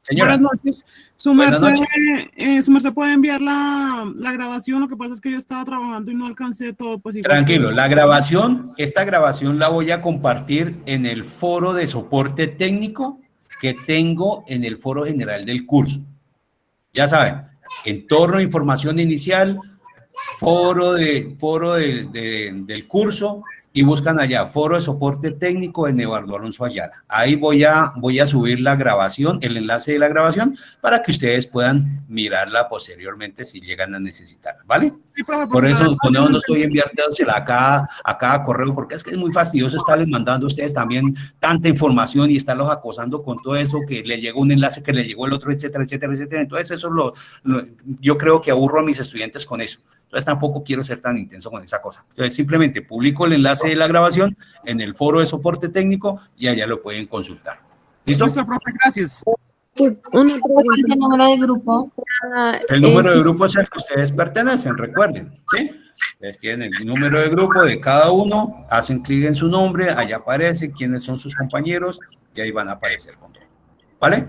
señora. Buenas noches. Su merced puede enviar la grabación. Lo que pasa es que yo estaba trabajando y no alcancé todo. Pues, tranquilo, la grabación, esta grabación la voy a compartir en el foro de soporte técnico que tengo en el foro general del curso. Ya saben, entorno de información inicial, foro del curso, y buscan allá, foro de soporte técnico en Eduardo Alonso Ayala. Ahí voy a subir la grabación, el enlace de la grabación, para que ustedes puedan mirarla posteriormente si llegan a necesitarla, ¿vale? Sí, por eso no estoy enviándosela a cada correo, porque es que es muy fastidioso estarles mandando a ustedes también tanta información y estarlos acosando con todo eso, que le llegó un enlace, que le llegó el otro, etcétera, etcétera, etcétera. Entonces eso yo creo que aburro a mis estudiantes con eso. Entonces tampoco quiero ser tan intenso con esa cosa. Entonces simplemente publico el enlace de la grabación en el foro de soporte técnico y allá lo pueden consultar. ¿Listo? Listo, profe, gracias. ¿Cuál es el número de grupo? El número de grupo es el que ustedes pertenecen, recuerden, ¿sí? Ustedes tienen el número de grupo de cada uno, hacen clic en su nombre, allá aparece quiénes son sus compañeros y ahí van a aparecer con todo. ¿Vale?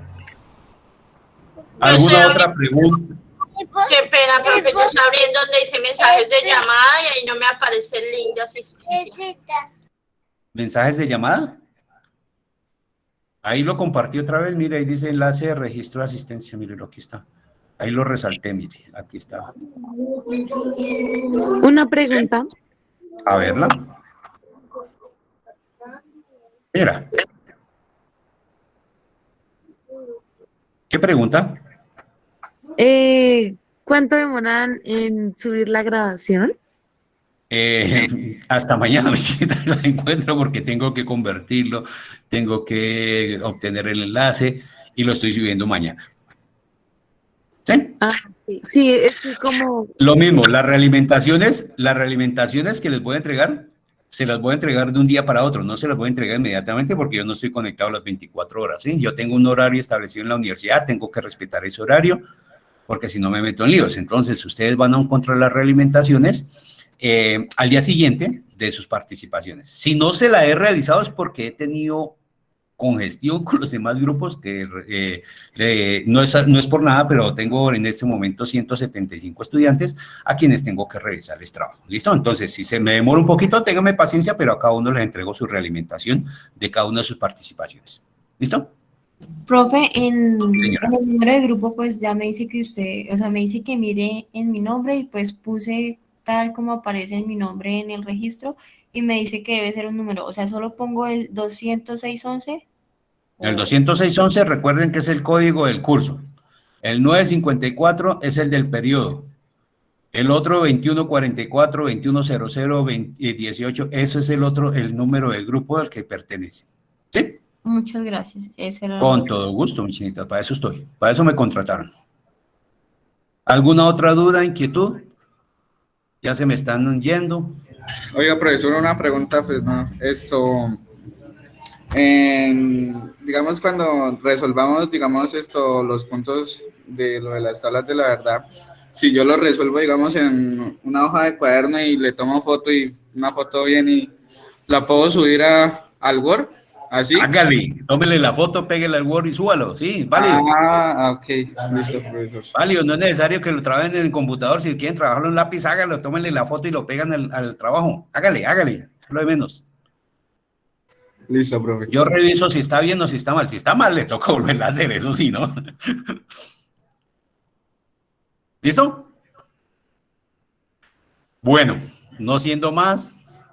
¿Alguna otra pregunta? Qué pena, profe, yo estoy abriendo donde dice mensajes de llamada y ahí no me aparece el link de asistencia. ¿Mensajes de llamada? Ahí lo compartí otra vez, mire, ahí dice enlace de registro de asistencia, mire, aquí está. Ahí lo resalté, mire, aquí está. Una pregunta. A verla. Mira. ¿Qué pregunta? ¿Cuánto demoran en subir la grabación? Hasta mañana, mi chiquita, la encuentro porque tengo que convertirlo, tengo que obtener el enlace y lo estoy subiendo mañana. ¿Sí? Ah, sí, es que como... Lo mismo, las realimentaciones que les voy a entregar, se las voy a entregar de un día para otro, no se las voy a entregar inmediatamente porque yo no estoy conectado las 24 horas, ¿sí? Yo tengo un horario establecido en la universidad, tengo que respetar ese horario porque si no me meto en líos. Entonces, ustedes van a encontrar las realimentaciones al día siguiente de sus participaciones. Si no se la he realizado es porque he tenido congestión con los demás grupos, que no es por nada, pero tengo en este momento 175 estudiantes a quienes tengo que revisarles trabajo. ¿Listo? Entonces, si se me demora un poquito, ténganme paciencia, pero a cada uno les entrego su realimentación de cada una de sus participaciones. ¿Listo? Profe, en Señora. el número de grupo, pues ya me dice que usted, o sea, me dice que mire en mi nombre y pues puse tal como aparece en mi nombre en el registro y me dice que debe ser un número, o sea, solo pongo el 20611. El 20611, recuerden que es el código del curso. El 954 es el del periodo. El otro 2144, 2100, 18, eso es el número del grupo al que pertenece. ¿Sí? Muchas gracias. Ese era Con todo gusto, mi chinita, para eso estoy. Para eso me contrataron. ¿Alguna otra duda, inquietud? Ya se me están yendo. Oiga, profesor, una pregunta, pues, no, digamos, cuando resolvamos, digamos, los puntos de lo de las tablas de la verdad, si yo lo resuelvo, digamos, en una hoja de cuaderno y le tomo foto y una foto bien y la puedo subir al Word, así. Hágale, tómele la foto, pégale al Word y súbalo, sí, válido. Ah, ok, listo, profesor. Válido, no es necesario que lo trabajen en el computador, si quieren trabajarlo en lápiz, hágalo, tómenle la foto y lo pegan al trabajo, hágale, lo de menos. Listo, profe. Yo reviso si está bien o si está mal. Si está mal, le toca volverla a hacer, eso sí, ¿no? ¿Listo? Bueno, no siendo más,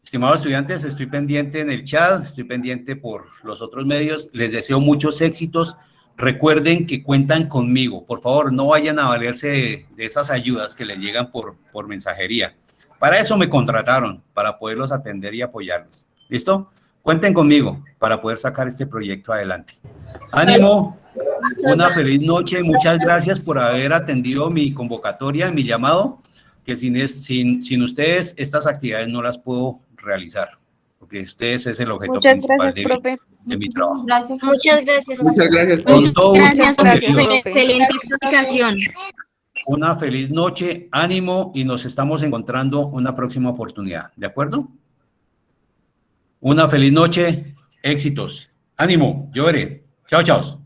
estimados estudiantes, estoy pendiente en el chat, estoy pendiente por los otros medios. Les deseo muchos éxitos. Recuerden que cuentan conmigo. Por favor, no vayan a valerse de esas ayudas que les llegan por mensajería. Para eso me contrataron, para poderlos atender y apoyarlos. ¿Listo? Cuenten conmigo para poder sacar este proyecto adelante. ¡Ánimo! Una feliz noche. Muchas gracias por haber atendido mi convocatoria, mi llamado, que sin ustedes estas actividades no las puedo realizar, porque ustedes es el objeto principal de mi trabajo. Gracias. Muchas gracias. Muchas gracias. Con todo gusto, Gracias, Gracias, profe. profe. Excelente explicación. una feliz noche, ánimo y nos estamos encontrando una próxima oportunidad, ¿de acuerdo? Una feliz noche, éxitos, ánimo, yo veré. Chao, chao.